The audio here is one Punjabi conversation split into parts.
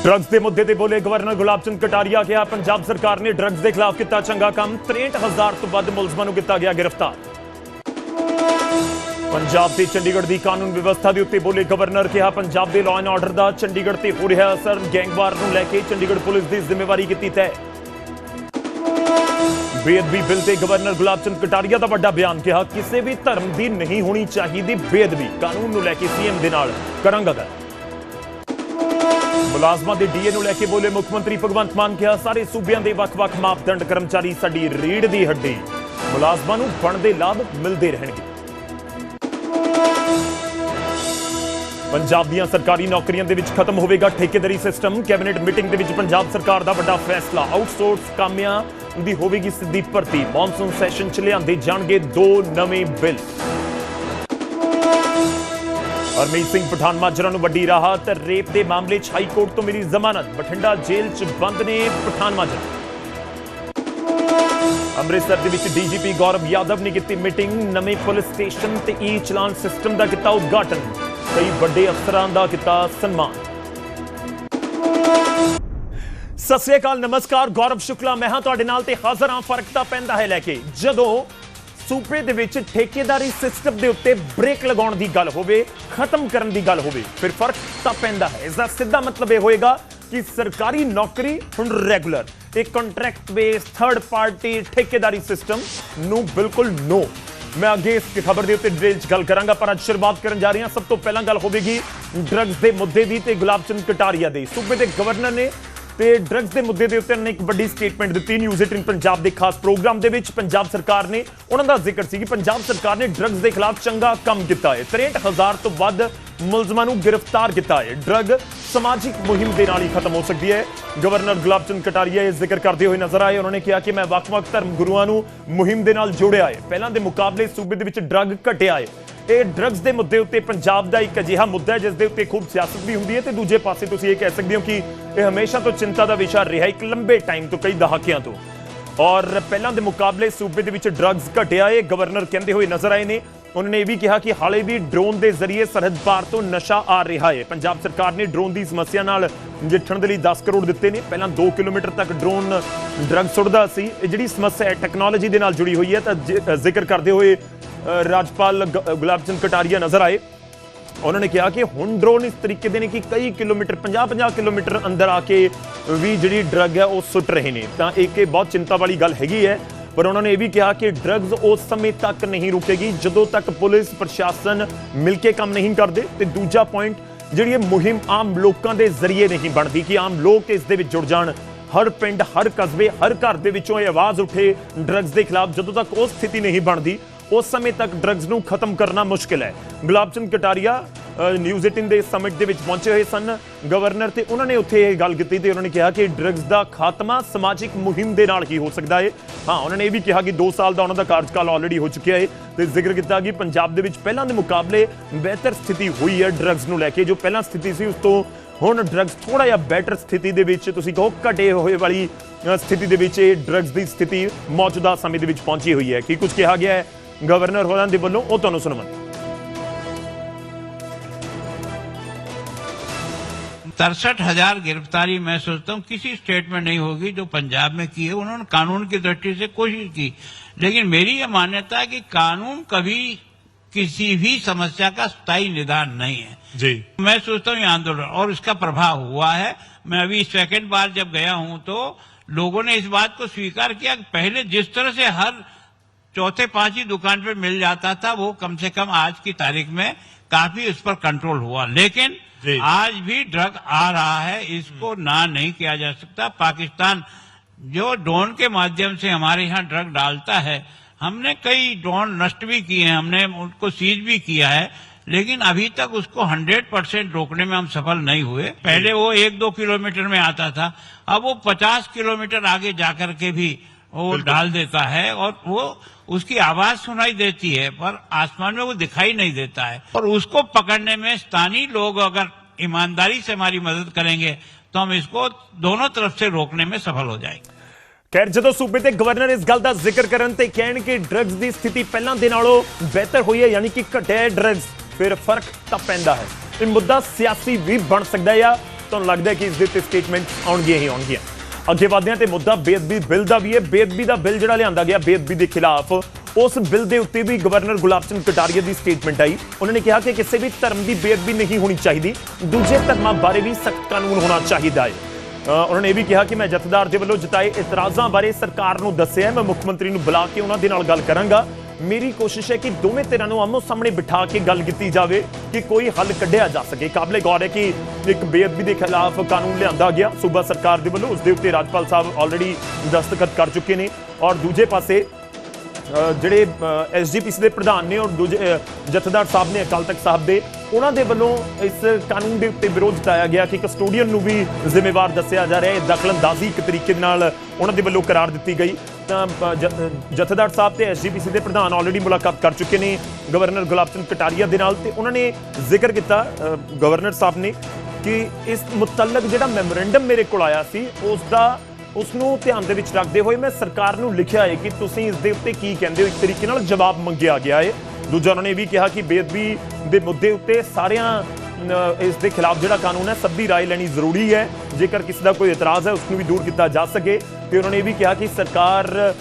ड्रग्स के मुद्दे ते बोले गवर्नर गुलाब चंद कटारिया कहा पंजाब सरकार ने ड्रग्स के खिलाफ किया चंगा काम 63,000 तो वध मुलजमां नूं किया गया गिरफ्तार। पंजाब ते चंडीगढ़ की कानून व्यवस्था के उत्ते बोले गवर्नर कहा पंजाब के लॉ एंड ऑर्डर का चंडीगढ़ से हो रहा असर गैंगवार नूं लैके चंडीगढ़ पुलिस की जिम्मेवारी की तय। बेअदबी बिल से गवर्नर गुलाब चंद कटारिया का बड़ा बयान कहा किसी भी धर्म की नहीं होनी चाहिए बेअदबी कानून नूं लैके सीएम दे नाल करांगा गल। मुलाजमां दे डीए नूं लैके बोले मुख्यमंत्री भगवंत मान कहा सारे सूबियां दे वख-वख मापदंड कर्मचारी साडी रीढ़ दी हड्डी मुलाजमां नूं बनदे लाभ मिलते रहणगे। पंजाब दीआं सरकारी नौकरियां दे विच खत्म होवेगा ठेकेदारी सिस्टम कैबिनेट मीटिंग दे विच पंजाब सरकार दा वड्डा फैसला आउटसोर्स कामियां दी होवेगी सिद्धी भर्ती मॉनसून सैशन च लिआंदे जाणगे 2 नवे बिल। हरमीत सिंह पठान माजरा नूं वड्डी राहत रेप के मामले च हाई कोर्ट तो मिली जमानत बठिंडा जेल च बंद ने पठान माजरा। अमृतसर दे विच डीजीपी गौरव यादव ने की मीटिंग नवे पुलिस स्टेशन ते ई चलान सिस्टम का किया उद्घाटन कई बड़े अफसरां दा किया सन्मान। सत श्री अकाल नमस्कार गौरव शुक्ला मैं हाँ तुहाडे नाल ते हाज़र हाँ। फर्क तां पैंदा है लैके जदों सूबे दे विच ठेकेदारी सिस्टम के उत्ते ब्रेक लगाउण दी गल होवे खत्म करन दी गल होवे फिर फर्क तां पैंदा है। इसका सीधा मतलब यह होएगा कि सरकारी नौकरी हुण रैगुलर एक कॉन्ट्रैक्ट बेस थर्ड पार्टी ठेकेदारी सिस्टम नूं बिल्कुल नो। मैं अगे इस खबर के उत्ते डिटेल गल करांगा पर अज शुरुआत करन जा रही हां। सब तो पहला गल होवेगी ड्रग्स के मुद्दे की ते गुलाब चंद कटारिया दी। सूबे के गवर्नर ने ते ड्रग्स के मुद्दे के उत्ते एक बड़ी स्टेटमेंट दी। न्यूज़ 18 पंजाब के खास प्रोग्राम के पंजाब सरकार ने उन्होंने जिक्र सी कि पंजाब सरकार ने ड्रग्स के खिलाफ चंगा काम किया है 63,000 तो वध मुलजमां नूं गिरफ्तार किया है। ड्रग समाजिक मुहिम के नाल ही खत्म हो सकती है। गवर्नर गुलाब चंद कटारिया यह जिक्र करते हुए नजर आए। उन्होंने कहा कि मैं वख-वख धर्म गुरुआं नूं मुहिम के नाल जोड़िया है पहलां दे मुकाबले सूबे दे विच ड्रग घटिया है। ये ड्रग्स के मुद्दे उत्ते पंजाब का एक अजिहा मुद्दा है जिस दे उत्ते खूब सियासत भी हुंदी है ते दूजे पासे तुसीं ये कह सकते हो कि यह हमेशा तो चिंता का विषय रहा एक लंबे टाइम तो कई दहाकियां तो और पहलां दे मुकाबले सूबे दे विच ड्रग्स घटिया है। गवर्नर कहते हुए नजर आए ने। उन्होंने यह भी कहा कि हाले भी ड्रोन के जरिए सरहद पार तो नशा आ रहा है। पंजाब सरकार ने ड्रोन की समस्या नाल नजिठण दे लई 10 करोड़ दिते ने। पहलां 2 किलोमीटर तक ड्रोन ड्रग सुट्टदा सी। जिहड़ी समस्या है टैक्नोलॉजी दे नाल जुड़ी हुई है तो जिक्र करते हुए राज्यपाल गुलाब चंद कटारिया नजर आए। उन्होंने कहा कि हुण ड्रोन इस तरीके दे ने कि कई किलोमीटर 50-50 किलोमीटर अंदर आके भी जिहड़ी ड्रग है वो सुट रहे हैं तो एक बहुत चिंता वाली गल हैगी है। पर उन्होंने यह भी कहा कि ड्रग्स उस समय तक नहीं रुकेगी जदों तक पुलिस प्रशासन मिलके काम नहीं करते। तो दूजा पॉइंट जिहड़ी मुहिम आम लोगों के जरिए नहीं बनती कि आम लोग इस दे विच जुड़ जाण हर पिंड हर कस्बे हर घर दे विचों आवाज़ उठे ड्रग्स के खिलाफ जदों तक वो स्थिति नहीं बनती उस समय तक ड्रग्स नूं खत्म करना मुश्किल है। गुलाब चंद कटारिया न्यूज़ 18 के समिट के पहुंचे हुए सन गवर्नर ते उन्होंने उत्थे यह गल की ते उन्होंने कहा कि ड्रग्स का खात्मा समाजिक मुहिम के नाल ही हो सकता है। हाँ उन्होंने ये भी कहा कि 2 साल का उन्होंने कार्यकाल ऑलरेडी हो चुका है तो जिक्र किया कि पंजाब दे विच पहलां दे मुकाबले बेहतर स्थिति हुई है ड्रग्स नूं लैके। जो पहलां स्थिति सी उस तो हुण ड्रग्स थोड़ा जिहा बैटर स्थिति दे विच तुसीं कहो घटे होए वाली स्थिति दे विच ड्रग्स की स्थिति मौजूदा समय दे विच पहुंची हुई है। कि कुछ कहा गया है गवर्नर होरां दे वल्लों ओह तुहानूं सुणावां। 63,000 गिरफ्तारी मैं सोचता हूँ किसी स्टेट में नहीं होगी जो पंजाब में की है। उन्होंने कानून की दृष्टि से कोशिश की लेकिन मेरी यह मान्यता है कि कानून कभी किसी भी समस्या का स्थायी निदान नहीं है जी। मैं सोचता हूँ ये आंदोलन और इसका प्रभाव हुआ है। मैं अभी सेकंड बार जब गया हूं तो लोगों ने इस बात को स्वीकार किया कि पहले जिस तरह से हर चौथे 5वीं दुकान पे मिल जाता था वो कम से कम आज की तारीख में काफी उस पर कंट्रोल हुआ। लेकिन आज भी ड्रग आ रहा है इसको ना नहीं किया जा सकता। पाकिस्तान जो ड्रोन के माध्यम से हमारे यहाँ ड्रग डालता है हमने कई ड्रोन नष्ट भी किए हैं हमने उनको सीज भी किया है लेकिन अभी तक उसको 100% रोकने में हम सफल नहीं हुए। पहले वो 1-2 किलोमीटर में आता था अब वो 50 किलोमीटर आगे जाकर के भी वो डाल देता है और वो उसकी आवाज सुनाई देती है पर आसमान में वो दिखाई नहीं देता है। और उसको पकड़ने में स्थानीय लोग अगर ईमानदारी से हमारी मदद करेंगे तो हम इसको दोनों तरफ से रोकने में सफल हो जाएंगे। खैर जो सूबे के गवर्नर इस गल का जिक्र करन ते कहण कि ड्रग्स की स्थिति पहलां दे नालों बेहतर हुई है यानी कि घटिया ड्रग्स फिर फर्क तां पैंदा है। ये मुद्दा सियासी भी बन सकता है ਤੁਹਾਨੂੰ ਲੱਗਦਾ ਹੈ ਕਿ ਇਸ ਦੇ ਉੱਤੇ ਸਟੇਟਮੈਂਟ ਆਉਣਗੀਆਂ ਹੀ ਆਉਣਗੀਆਂ। ਅੱਗੇ ਵਧਦੇ ਹਾਂ ਤੇ ਮੁੱਦਾ ਬੇਅਦਬੀ ਬਿੱਲ ਦਾ ਵੀ ਹੈ। ਬੇਅਦਬੀ ਦਾ ਬਿੱਲ ਜਿਹੜਾ ਲਿਆਂਦਾ ਗਿਆ ਬੇਅਦਬੀ ਦੇ ਖਿਲਾਫ, ਉਸ ਬਿੱਲ ਦੇ ਉੱਤੇ ਵੀ ਗਵਰਨਰ ਗੁਲਾਬ ਚੰਦ ਕਟਾਰੀਆ ਦੀ ਸਟੇਟਮੈਂਟ ਆਈ। ਉਹਨਾਂ ਨੇ ਕਿਹਾ ਕਿ ਕਿਸੇ ਵੀ ਧਰਮ ਦੀ ਬੇਅਦਬੀ ਨਹੀਂ ਹੋਣੀ ਚਾਹੀਦੀ, ਦੂਜੇ ਧਰਮਾਂ ਬਾਰੇ ਵੀ ਸਖਤ ਕਾਨੂੰਨ ਹੋਣਾ ਚਾਹੀਦਾ ਹੈ। ਉਹਨਾਂ ਨੇ ਇਹ ਵੀ ਕਿਹਾ ਕਿ ਮੈਂ ਜਥੇਦਾਰ ਦੇ ਵੱਲੋਂ ਜਤਾਏ ਇਤਰਾਜ਼ਾਂ ਬਾਰੇ ਸਰਕਾਰ ਨੂੰ ਦੱਸਿਆ, ਮੈਂ ਮੁੱਖ ਮੰਤਰੀ ਨੂੰ ਬੁਲਾ ਕੇ ਉਹਨਾਂ ਦੇ ਨਾਲ ਗੱਲ ਕਰਾਂਗਾ। ਮੇਰੀ ਕੋਸ਼ਿਸ਼ ਹੈ ਕਿ ਦੋਵੇਂ ਧਿਰਾਂ ਨੂੰ ਆਮੋ ਸਾਹਮਣੇ ਬਿਠਾ ਕੇ ਗੱਲ ਕੀਤੀ ਜਾਵੇ ਕਿ ਕੋਈ ਹੱਲ ਕੱਢਿਆ ਜਾ ਸਕੇ। ਕਾਬਲੇ ਗੌਰ ਹੈ ਕਿ ਇੱਕ ਬੇਅਦਬੀ ਦੇ ਖਿਲਾਫ ਕਾਨੂੰਨ ਲਿਆਂਦਾ ਗਿਆ ਸੂਬਾ ਸਰਕਾਰ ਦੇ ਵੱਲੋਂ, ਉਸ ਦੇ ਉੱਤੇ ਰਾਜਪਾਲ ਸਾਹਿਬ ਆਲਰੇਡੀ ਦਸਤਖਤ ਕਰ ਚੁੱਕੇ ਨੇ। ਔਰ ਦੂਜੇ ਪਾਸੇ ਜਿਹੜੇ ਐਸਜੀਪੀਸੀ ਦੇ ਪ੍ਰਧਾਨ ਨੇ ਔਰ ਦੂਜੇ ਜਥੇਦਾਰ ਸਾਹਿਬ ਨੇ ਅਕਾਲ ਤਖਤ ਸਾਹਿਬ ਦੇ, ਉਹਨਾਂ ਦੇ ਵੱਲੋਂ ਇਸ ਕਾਨੂੰਨ ਦੇ ਉੱਤੇ ਵਿਰੋਧ ਜਤਾਇਆ ਗਿਆ ਕਿ ਕਸਟੋਡੀਅਨ ਨੂੰ ਵੀ ਜ਼ਿੰਮੇਵਾਰ ਦੱਸਿਆ ਜਾ ਰਿਹਾ ਹੈ। ਦਖਲਅੰਦਾਜ਼ੀ ਇੱਕ ਤਰੀਕੇ ਨਾਲ ਉਹਨਾਂ ਦੇ ਵੱਲੋਂ ਕਰਾਰ ਦਿੱਤੀ ਗਈ। ਤਾਂ ਜਥੇਦਾਰ ਸਾਹਿਬ ਤੇ ਐਸਜੀਪੀਸੀ ਦੇ ਪ੍ਰਧਾਨ ਆਲਰੇਡੀ ਮੁਲਾਕਾਤ ਕਰ ਚੁੱਕੇ ਨੇ ਗਵਰਨਰ ਗੁਲਾਬ ਚੰਦ ਕਟਾਰੀਆ ਦੇ ਨਾਲ, ਤੇ ਉਹਨਾਂ ਨੇ ਜ਼ਿਕਰ ਕੀਤਾ ਗਵਰਨਰ ਸਾਹਿਬ ਨੇ ਕਿ ਇਸ ਮੁਤਲਕ ਜਿਹੜਾ ਮੈਮੋਰੈਂਡਮ ਮੇਰੇ ਕੋਲ ਆਇਆ ਸੀ ਉਸ ਨੂੰ ਧਿਆਨ ਦੇ ਵਿੱਚ ਰੱਖਦੇ ਹੋਏ ਮੈਂ ਸਰਕਾਰ ਨੂੰ ਲਿਖਿਆ ਹੈ ਕਿ ਤੁਸੀਂ ਇਸ ਦੇ ਉੱਤੇ ਕੀ ਕਹਿੰਦੇ ਹੋ। ਇੱਕ ਤਰੀਕੇ ਨਾਲ ਜਵਾਬ ਮੰਗਿਆ ਗਿਆ ਹੈ। ਦੂਜਾ ਉਹਨਾਂ ਨੇ ਇਹ ਵੀ ਕਿਹਾ ਕਿ ਬੇਅਦਬੀ ਦੇ ਮੁੱਦੇ ਉੱਤੇ ਸਾਰਿਆਂ ਇਸ ਦੇ ਖਿਲਾਫ ਜਿਹੜਾ ਕਾਨੂੰਨ ਹੈ ਸਭ ਦੀ ਰਾਏ ਲੈਣੀ ਜ਼ਰੂਰੀ ਹੈ, ਜੇਕਰ ਕਿਸੇ ਦਾ ਕੋਈ ਇਤਰਾਜ਼ ਹੈ ਉਸ ਨੂੰ ਵੀ ਦੂਰ ਕੀਤਾ ਜਾ ਸਕੇ। ਤੇ ਉਹਨਾਂ ਨੇ ਇਹ ਵੀ ਕਿਹਾ ਕਿ ਸਰਕਾਰ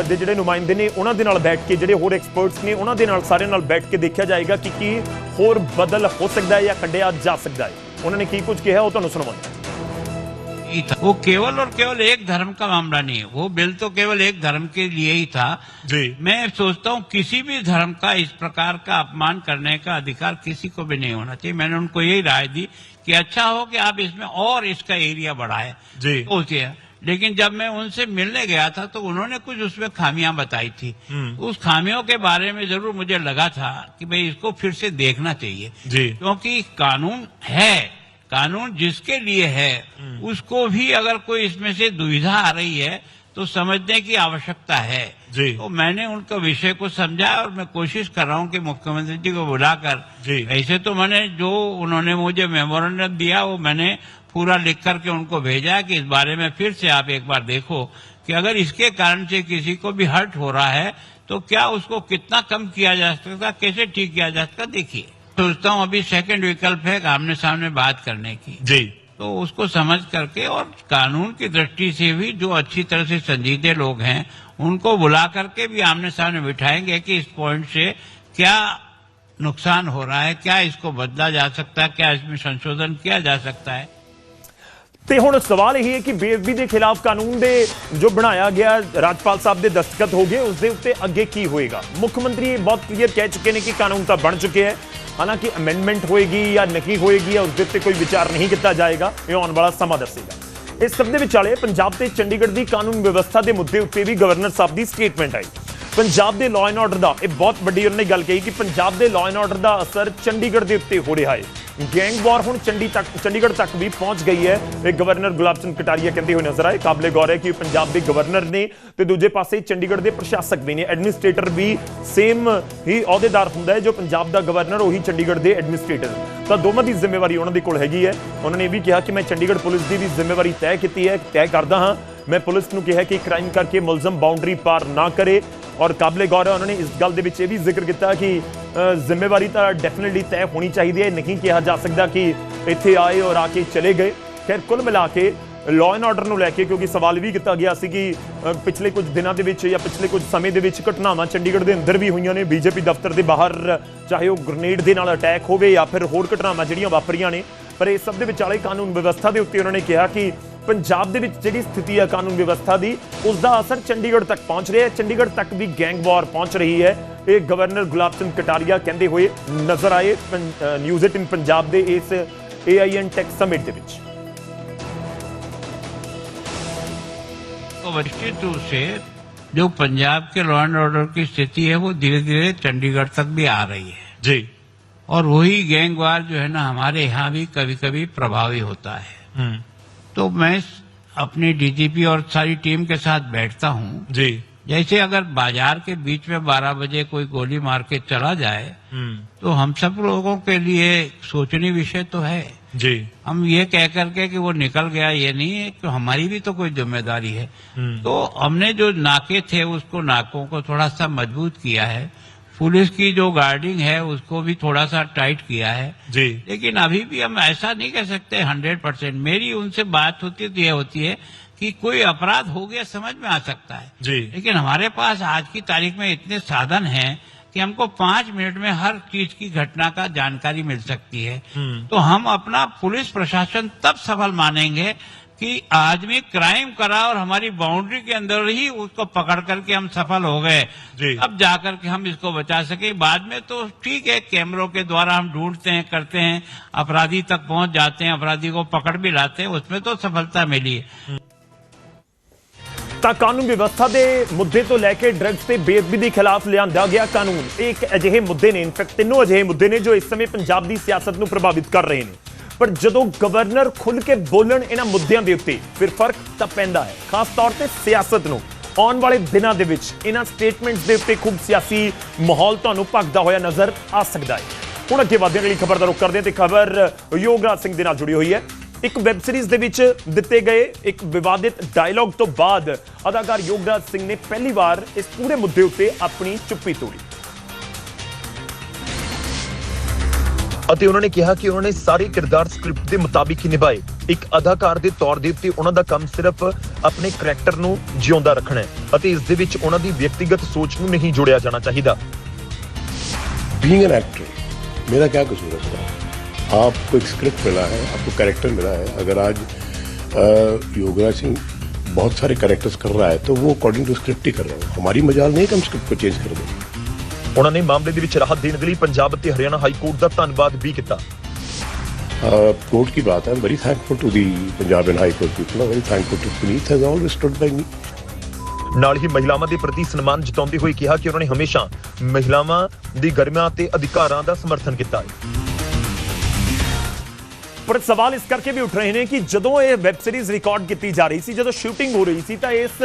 ਦੇ ਜਿਹੜੇ ਨੁਮਾਇੰਦੇ ਨੇ ਉਹਨਾਂ ਦੇ ਨਾਲ ਬੈਠ ਕੇ, ਜਿਹੜੇ ਹੋਰ ਐਕਸਪਰਟਸ ਨੇ ਉਹਨਾਂ ਦੇ ਨਾਲ ਸਾਰਿਆਂ ਨਾਲ ਬੈਠ ਕੇ ਦੇਖਿਆ ਜਾਏਗਾ ਕਿ ਕੀ ਹੋਰ ਬਦਲ ਹੋ ਸਕਦਾ ਹੈ ਜਾਂ ਕੱਢਿਆ ਜਾ ਸਕਦਾ ਹੈ। ਉਹਨਾਂ ਨੇ ਕੀ ਕੁਝ ਕਿਹਾ ਉਹ ਤੁਹਾਨੂੰ ਸੁਣਾਉਂਦੇ। वो केवल और केवल एक धर्म का मामला नहीं है, वो बिल तो केवल एक धर्म के लिए ही था जी। मैं सोचता हूँ किसी भी धर्म का इस प्रकार का अपमान करने का अधिकार किसी को भी नहीं होना चाहिए। मैंने उनको यही राय दी कि अच्छा हो कि आप इसमें और इसका एरिया बढ़ाए जी। लेकिन जब मैं उनसे मिलने गया था तो उन्होंने कुछ उसमें खामियां बताई थी। उस खामियों के बारे में जरूर मुझे लगा था कि भाई इसको फिर से देखना चाहिए जी, क्योंकि कानून है, कानून जिसके लिए है उसको भी अगर कोई इसमें से दुविधा आ रही है तो समझने की आवश्यकता है जी। तो मैंने उनका विषय को समझा और मैं कोशिश कर रहा हूं कि मुख्यमंत्री जी को बुलाकर, ऐसे तो मैंने जो उन्होंने मुझे मेमोरेंडम दिया वो मैंने पूरा लिख करके उनको भेजा कि इस बारे में फिर से आप एक बार देखो कि अगर इसके कारण से किसी को भी हर्ट हो रहा है तो क्या उसको कितना कम किया जा सकता, कैसे ठीक किया जा सकता। देखिए सोचता हूँ अभी सेकंड विकल्प है आमने सामने बात करने की जी, तो उसको समझ करके और कानून की दृष्टि से भी जो अच्छी तरह से संजीदे लोग हैं उनको बुला करके भी आमने सामने बिठाएंगे कि इस पॉइंट से क्या नुकसान हो रहा है, क्या इसको बदला जा सकता है, क्या इसमें संशोधन किया जा सकता है। ਤੇ ਹੁਣ ਸਵਾਲ ਇਹ ਹੈ ਕਿ ਬੇਅਦਬੀ ਦੇ ਖਿਲਾਫ ਕਾਨੂੰਨ ਦੇ ਜੋ ਬਣਾਇਆ ਗਿਆ ਰਾਜਪਾਲ ਸਾਹਿਬ ਦੇ ਦਸਤਖਤ ਹੋ ਗਏ, ਉਸ ਦੇ ਉੱਤੇ ਅੱਗੇ ਕੀ ਹੋਏਗਾ। ਮੁੱਖ ਮੰਤਰੀ ਬਹੁਤ ਕਲੀਅਰ ਕਹਿ ਚੁੱਕੇ ਨੇ ਕਿ ਕਾਨੂੰਨ ਤਾਂ ਬਣ ਚੁੱਕੇ ਹੈ, ਹਾਲਾਂਕਿ ਅਮੈਂਡਮੈਂਟ ਹੋਏਗੀ ਜਾਂ ਨਹੀਂ ਹੋਏਗੀ ਜਾਂ ਉਸ ਦੇ ਉੱਤੇ ਕੋਈ ਵਿਚਾਰ ਨਹੀਂ ਕੀਤਾ ਜਾਏਗਾ, ਇਹ ਆਉਣ ਵਾਲਾ ਸਮਾਂ ਦੱਸੇਗਾ। ਇਸ ਸਭ ਦੇ ਵਿਚਾਲੇ ਪੰਜਾਬ ਤੇ ਚੰਡੀਗੜ੍ਹ ਦੀ ਕਾਨੂੰਨ ਵਿਵਸਥਾ ਦੇ ਮੁੱਦੇ ਉੱਤੇ ਵੀ ਗਵਰਨਰ ਸਾਹਿਬ ਦੀ ਸਟੇਟਮੈਂਟ ਆਈ। ਪੰਜਾਬ ਦੇ ਲਾਅ ਐਂਡ ਆਰਡਰ ਦਾ ਇਹ ਬਹੁਤ ਵੱਡੀ ਉਹਨਾਂ ਨੇ ਗੱਲ ਕਹੀ ਕਿ ਪੰਜਾਬ ਦੇ ਲਾਅ ਐਂਡ ਆਰਡਰ ਦਾ ਅਸਰ ਚੰਡੀਗੜ੍ਹ ਦੇ ਉੱਤੇ ਹੋ ਰਿਹਾ ਹੈ। ਗੈਂਗ ਵਾਰ ਹੁਣ ਚੰਡੀਗੜ੍ਹ ਤੱਕ ਵੀ ਪਹੁੰਚ ਗਈ ਹੈ, ਇਹ ਗਵਰਨਰ ਗੁਲਾਬ ਚੰਦ ਕਟਾਰੀਆ ਕਹਿੰਦੇ ਹੋਏ ਨਜ਼ਰ ਆਏ। ਕਾਬਲੇ ਗੌਰ ਹੈ ਕਿ ਪੰਜਾਬ ਦੇ ਗਵਰਨਰ ਨੇ ਤੇ ਦੂਜੇ ਪਾਸੇ ਚੰਡੀਗੜ੍ਹ ਦੇ ਪ੍ਰਸ਼ਾਸਕ ਵੀ ਨੇ, ਐਡਮਿਨਿਸਟ੍ਰੇਟਰ ਵੀ ਸੇਮ ਹੀ ਅਹੁਦੇਦਾਰ ਹੁੰਦਾ ਹੈ, ਜੋ ਪੰਜਾਬ ਦਾ ਗਵਰਨਰ ਉਹੀ ਚੰਡੀਗੜ੍ਹ ਦੇ ਐਡਮਿਨਿਸਟ੍ਰੇਟਰ, ਤਾਂ ਦੋਵਾਂ ਦੀ ਜ਼ਿੰਮੇਵਾਰੀ ਉਹਨਾਂ ਦੇ ਕੋਲ ਹੈਗੀ ਹੈ। ਉਹਨਾਂ ਨੇ ਇਹ ਵੀ ਕਿਹਾ ਕਿ ਮੈਂ ਚੰਡੀਗੜ੍ਹ ਪੁਲਿਸ ਦੀ ਵੀ ਜ਼ਿੰਮੇਵਾਰੀ ਤੈਅ ਕੀਤੀ ਹੈ, ਤੈਅ ਕਰਦਾ ਹਾਂ। ਮੈਂ ਪੁਲਿਸ ਨੂੰ ਕਿਹਾ ਕਿ ਕ੍ਰਾਈਮ ਕਰਕੇ ਮੁਲਜ਼ਮ ਬਾਉਂਡਰੀ ਪਾਰ ਨਾ ਕਰੇ। ਔਰ ਕਾਬਲੇ ਗੌਰ ਹੈ ਉਹਨਾਂ ਨੇ ਇਸ ਗੱਲ ਦੇ ਵਿੱਚ ਇਹ ਵੀ ਜ਼ਿਕਰ ਕੀਤਾ ਕਿ ਜ਼ਿੰਮੇਵਾਰੀ ਤਾਂ ਡੈਫੀਨਿਟਲੀ ਤੈਅ ਹੋਣੀ ਚਾਹੀਦੀ ਹੈ, ਨਹੀਂ ਕਿਹਾ ਜਾ ਸਕਦਾ ਕਿ ਇੱਥੇ ਆਏ ਔਰ ਆ ਕੇ ਚਲੇ ਗਏ। ਖੈਰ ਕੁੱਲ ਮਿਲਾ ਕੇ ਲਾਅ ਐਂਡ ਆਰਡਰ ਨੂੰ ਲੈ ਕੇ, ਕਿਉਂਕਿ ਸਵਾਲ ਵੀ ਕੀਤਾ ਗਿਆ ਸੀ ਕਿ ਪਿਛਲੇ ਕੁਝ ਦਿਨਾਂ ਦੇ ਵਿੱਚ ਜਾਂ ਪਿਛਲੇ ਕੁਝ ਸਮੇਂ ਦੇ ਵਿੱਚ ਘਟਨਾਵਾਂ ਚੰਡੀਗੜ੍ਹ ਦੇ ਅੰਦਰ ਵੀ ਹੋਈਆਂ ਨੇ, ਬੀਜੇਪੀ ਦਫ਼ਤਰ ਦੇ ਬਾਹਰ, ਚਾਹੇ ਉਹ ਗ੍ਰਨੇਡ ਦੇ ਨਾਲ ਅਟੈਕ ਹੋਵੇ ਜਾਂ ਫਿਰ ਹੋਰ ਘਟਨਾਵਾਂ ਜਿਹੜੀਆਂ ਵਾਪਰੀਆਂ ਨੇ, ਪਰ ਇਸ ਸਭ ਦੇ ਵਿਚਾਲੇ ਕਾਨੂੰਨ ਵਿਵਸਥਾ ਦੇ ਉੱਤੇ ਉਹਨਾਂ ਨੇ ਕਿਹਾ ਕਿ ਪੰਜਾਬ ਦੇ ਵਿੱਚ ਜਿਹੜੀ ਸਥਿਤੀ ਹੈ ਕਾਨੂੰਨ ਵਿਵਸਥਾ ਦੀ, ਉਸ ਦਾ ਅਸਰ ਚੰਡੀਗੜ੍ਹ ਤੱਕ ਪਹੁੰਚ ਰਿਹਾ ਹੈ, ਚੰਡੀਗੜ੍ਹ ਤੱਕ ਵੀ ਗੈਂਗ ਵਾਰ ਪਹੁੰਚ ਰਹੀ ਹੈ। ਇਹ ਗਵਰਨਰ ਗੁਲਾਬ ਚੰਦ ਕਟਾਰੀਆ ਕਹਿੰਦੇ ਹੋਏ ਨਜ਼ਰ ਆਏ ਨਿਊਜ਼ 18 ਪੰਜਾਬ ਦੇ ਇਸ AIN ਟੈਕ ਸਮਿਟ ਦੇ ਵਿੱਚ। निश्चित रूप से जो पंजाब के लॉ एंड ऑर्डर की स्थिति है वो धीरे धीरे चंडीगढ़ तक भी आ रही है जी, और वही गैंगवार जो है ना हमारे यहाँ भी कभी कभी प्रभावी होता है। तो मैं अपनी डीजीपी और सारी टीम के साथ बैठता हूँ जी। जैसे अगर बाजार के बीच में 12 बजे कोई गोली मार के चला जाए तो हम सब लोगों के लिए सोचनीय विषय तो है जी। हम ये कह करके कि वो निकल गया ये नहीं है कि हमारी भी तो कोई जिम्मेदारी है। तो हमने जो नाके थे उसको नाकों को थोड़ा सा मजबूत किया है, पुलिस की जो गार्डिंग है उसको भी थोड़ा सा टाइट किया है जी। लेकिन अभी भी हम ऐसा नहीं कह सकते 100%। मेरी उनसे बात होती तो ये होती है कि कोई अपराध हो गया समझ में आ सकता है जी। लेकिन हमारे पास आज की तारीख में इतने साधन हैं कि हमको 5 मिनट में हर चीज की घटना का जानकारी मिल सकती है। तो हम अपना पुलिस प्रशासन तब सफल मानेंगे कि आदमी क्राइम करा और हमारी बाउंड्री के अंदर ही उसको पकड़ करके हम सफल हो गए, अब जाकर के हम इसको बचा सके। बाद में तो ठीक है, कैमरों के द्वारा हम ढूंढते हैं, करते हैं, अपराधी तक पहुंच जाते हैं, अपराधी को पकड़ भी लाते हैं, उसमें तो सफलता मिली है। ਤਾਂ ਕਾਨੂੰਨ ਵਿਵਸਥਾ ਦੇ ਮੁੱਦੇ ਤੋਂ ਲੈ ਕੇ ਡਰੱਗਸ ਤੇ ਬੇਅਦਬੀ ਦੇ ਖਿਲਾਫ ਲਿਆਂਦਾ ਗਿਆ ਕਾਨੂੰਨ ਇੱਕ ਅਜਿਹੇ ਮੁੱਦੇ ਨੇ, ਇਨਫੈਕਟ ਤਿੰਨੋਂ ਅਜਿਹੇ ਮੁੱਦੇ ਨੇ ਜੋ ਇਸ ਸਮੇਂ ਪੰਜਾਬ ਦੀ ਸਿਆਸਤ ਨੂੰ ਪ੍ਰਭਾਵਿਤ ਕਰ ਰਹੇ ਨੇ। ਪਰ ਜਦੋਂ ਗਵਰਨਰ ਖੁੱਲ੍ਹ ਕੇ ਬੋਲਣ ਇਹਨਾਂ ਮੁੱਦਿਆਂ ਦੇ ਉੱਤੇ ਫਿਰ ਫਰਕ ਤਾਂ ਪੈਂਦਾ ਹੈ, ਖਾਸ ਤੌਰ ਤੇ ਸਿਆਸਤ ਨੂੰ। ਆਉਣ ਵਾਲੇ ਦਿਨਾਂ ਦੇ ਵਿੱਚ ਇਹਨਾਂ ਸਟੇਟਮੈਂਟਸ ਦੇ ਉੱਤੇ ਖੂਬ ਸਿਆਸੀ ਮਾਹੌਲ ਤੁਹਾਨੂੰ ਭਖਦਾ ਹੋਇਆ ਨਜ਼ਰ ਆ ਸਕਦਾ ਹੈ। ਹੁਣ ਅੱਗੇ ਵਧਣ ਵਾਲੀ ਖਬਰ ਦਾ ਰੁਖ ਕਰਦੇ ਹਾਂ ਤੇ ਖਬਰ ਯੋਗਰਾਜ ਸਿੰਘ ਦੇ ਨਾਲ ਜੁੜੀ ਹੋਈ ਹੈ। ਇੱਕ ਵੈਬ ਸੀਰੀਜ਼ ਦੇ ਵਿੱਚ ਦਿੱਤੇ ਗਏ ਇੱਕ ਵਿਵਾਦਿਤ ਡਾਇਲੌਗ ਤੋਂ ਬਾਅਦ ਅਦਾਕਾਰ ਯੋਗਰਾਜ ਸਿੰਘ ਨੇ ਪਹਿਲੀ ਵਾਰ ਇਸ ਪੂਰੇ ਮੁੱਦੇ ਉੱਤੇ ਆਪਣੀ ਚੁੱਪੀ ਤੋੜੀ ਅਤੇ ਉਹਨਾਂ ਨੇ ਕਿਹਾ ਕਿ ਉਹਨਾਂ ਨੇ ਸਾਰੇ ਕਿਰਦਾਰ ਸਕ੍ਰਿਪਟ ਦੇ ਮੁਤਾਬਿਕ ਹੀ ਨਿਭਾਏ। ਇੱਕ ਅਦਾਕਾਰ ਦੇ ਤੌਰ ਦੇ ਉੱਤੇ ਉਹਨਾਂ ਦਾ ਕੰਮ ਸਿਰਫ ਆਪਣੇ ਕਰੈਕਟਰ ਨੂੰ ਜਿਉਂਦਾ ਰੱਖਣਾ ਹੈ ਅਤੇ ਇਸ ਦੇ ਵਿੱਚ ਉਹਨਾਂ ਦੀ ਵਿਅਕਤੀਗਤ ਸੋਚ ਨੂੰ ਨਹੀਂ ਜੋੜਿਆ ਜਾਣਾ ਚਾਹੀਦਾ। बीइंग एन एक्टर मेरा क्या कसूर है? आपको एक स्क्रिप्ट मिला है, आपको कैरेक्टर मिला है। अगर आज योगराज सिंह बहुत सारे कैरेक्टर्स कर रहा है तो वो अकॉर्डिंग टू स्क्रिप्ट ही कर रहा है। हमारी मजाल नहीं कि हम स्क्रिप्ट को चेंज कर दें। ਉਹਨਾਂ ਨੇ ਮਾਮਲੇ ਦੇ ਵਿੱਚ ਰਾਹਤ ਦੇਣ ਦੇ ਲਈ ਪੰਜਾਬ ਅਤੇ ਹਰਿਆਣਾ ਹਾਈ ਕੋਰਟ ਦਾ ਧੰਨਵਾਦ ਵੀ ਕੀਤਾ। कोर्ट की बात है, very thankful to the Punjab and high court people, very thankful to Puneet has always stood by me. ਨਾਲ ਹੀ ਮਹਿਲਾਵਾਂ ਦੇ ਪ੍ਰਤੀ ਸਨਮਾਨ ਜਤਾਉਂਦੇ ਹੋਏ ਕਿਹਾ ਕਿ ਉਹਨਾਂ ਨੇ ਹਮੇਸ਼ਾ ਮਹਿਲਾਵਾਂ ਦੀ ਗਰਿਮਾ ਅਤੇ ਅਧਿਕਾਰਾਂ ਦਾ ਸਮਰਥਨ ਕੀਤਾ ਹੈ। ਪਰ ਸਵਾਲ ਇਸ ਕਰਕੇ ਵੀ ਉੱਠ ਰਹੇ ਨੇ ਕਿ ਜਦੋਂ ਇਹ ਵੈਬ ਸੀਰੀਜ਼ ਰਿਕਾਰਡ ਕੀਤੀ ਜਾ ਰਹੀ ਸੀ, ਜਦੋਂ ਸ਼ੂਟਿੰਗ ਹੋ ਰਹੀ ਸੀ ਤਾਂ ਇਸ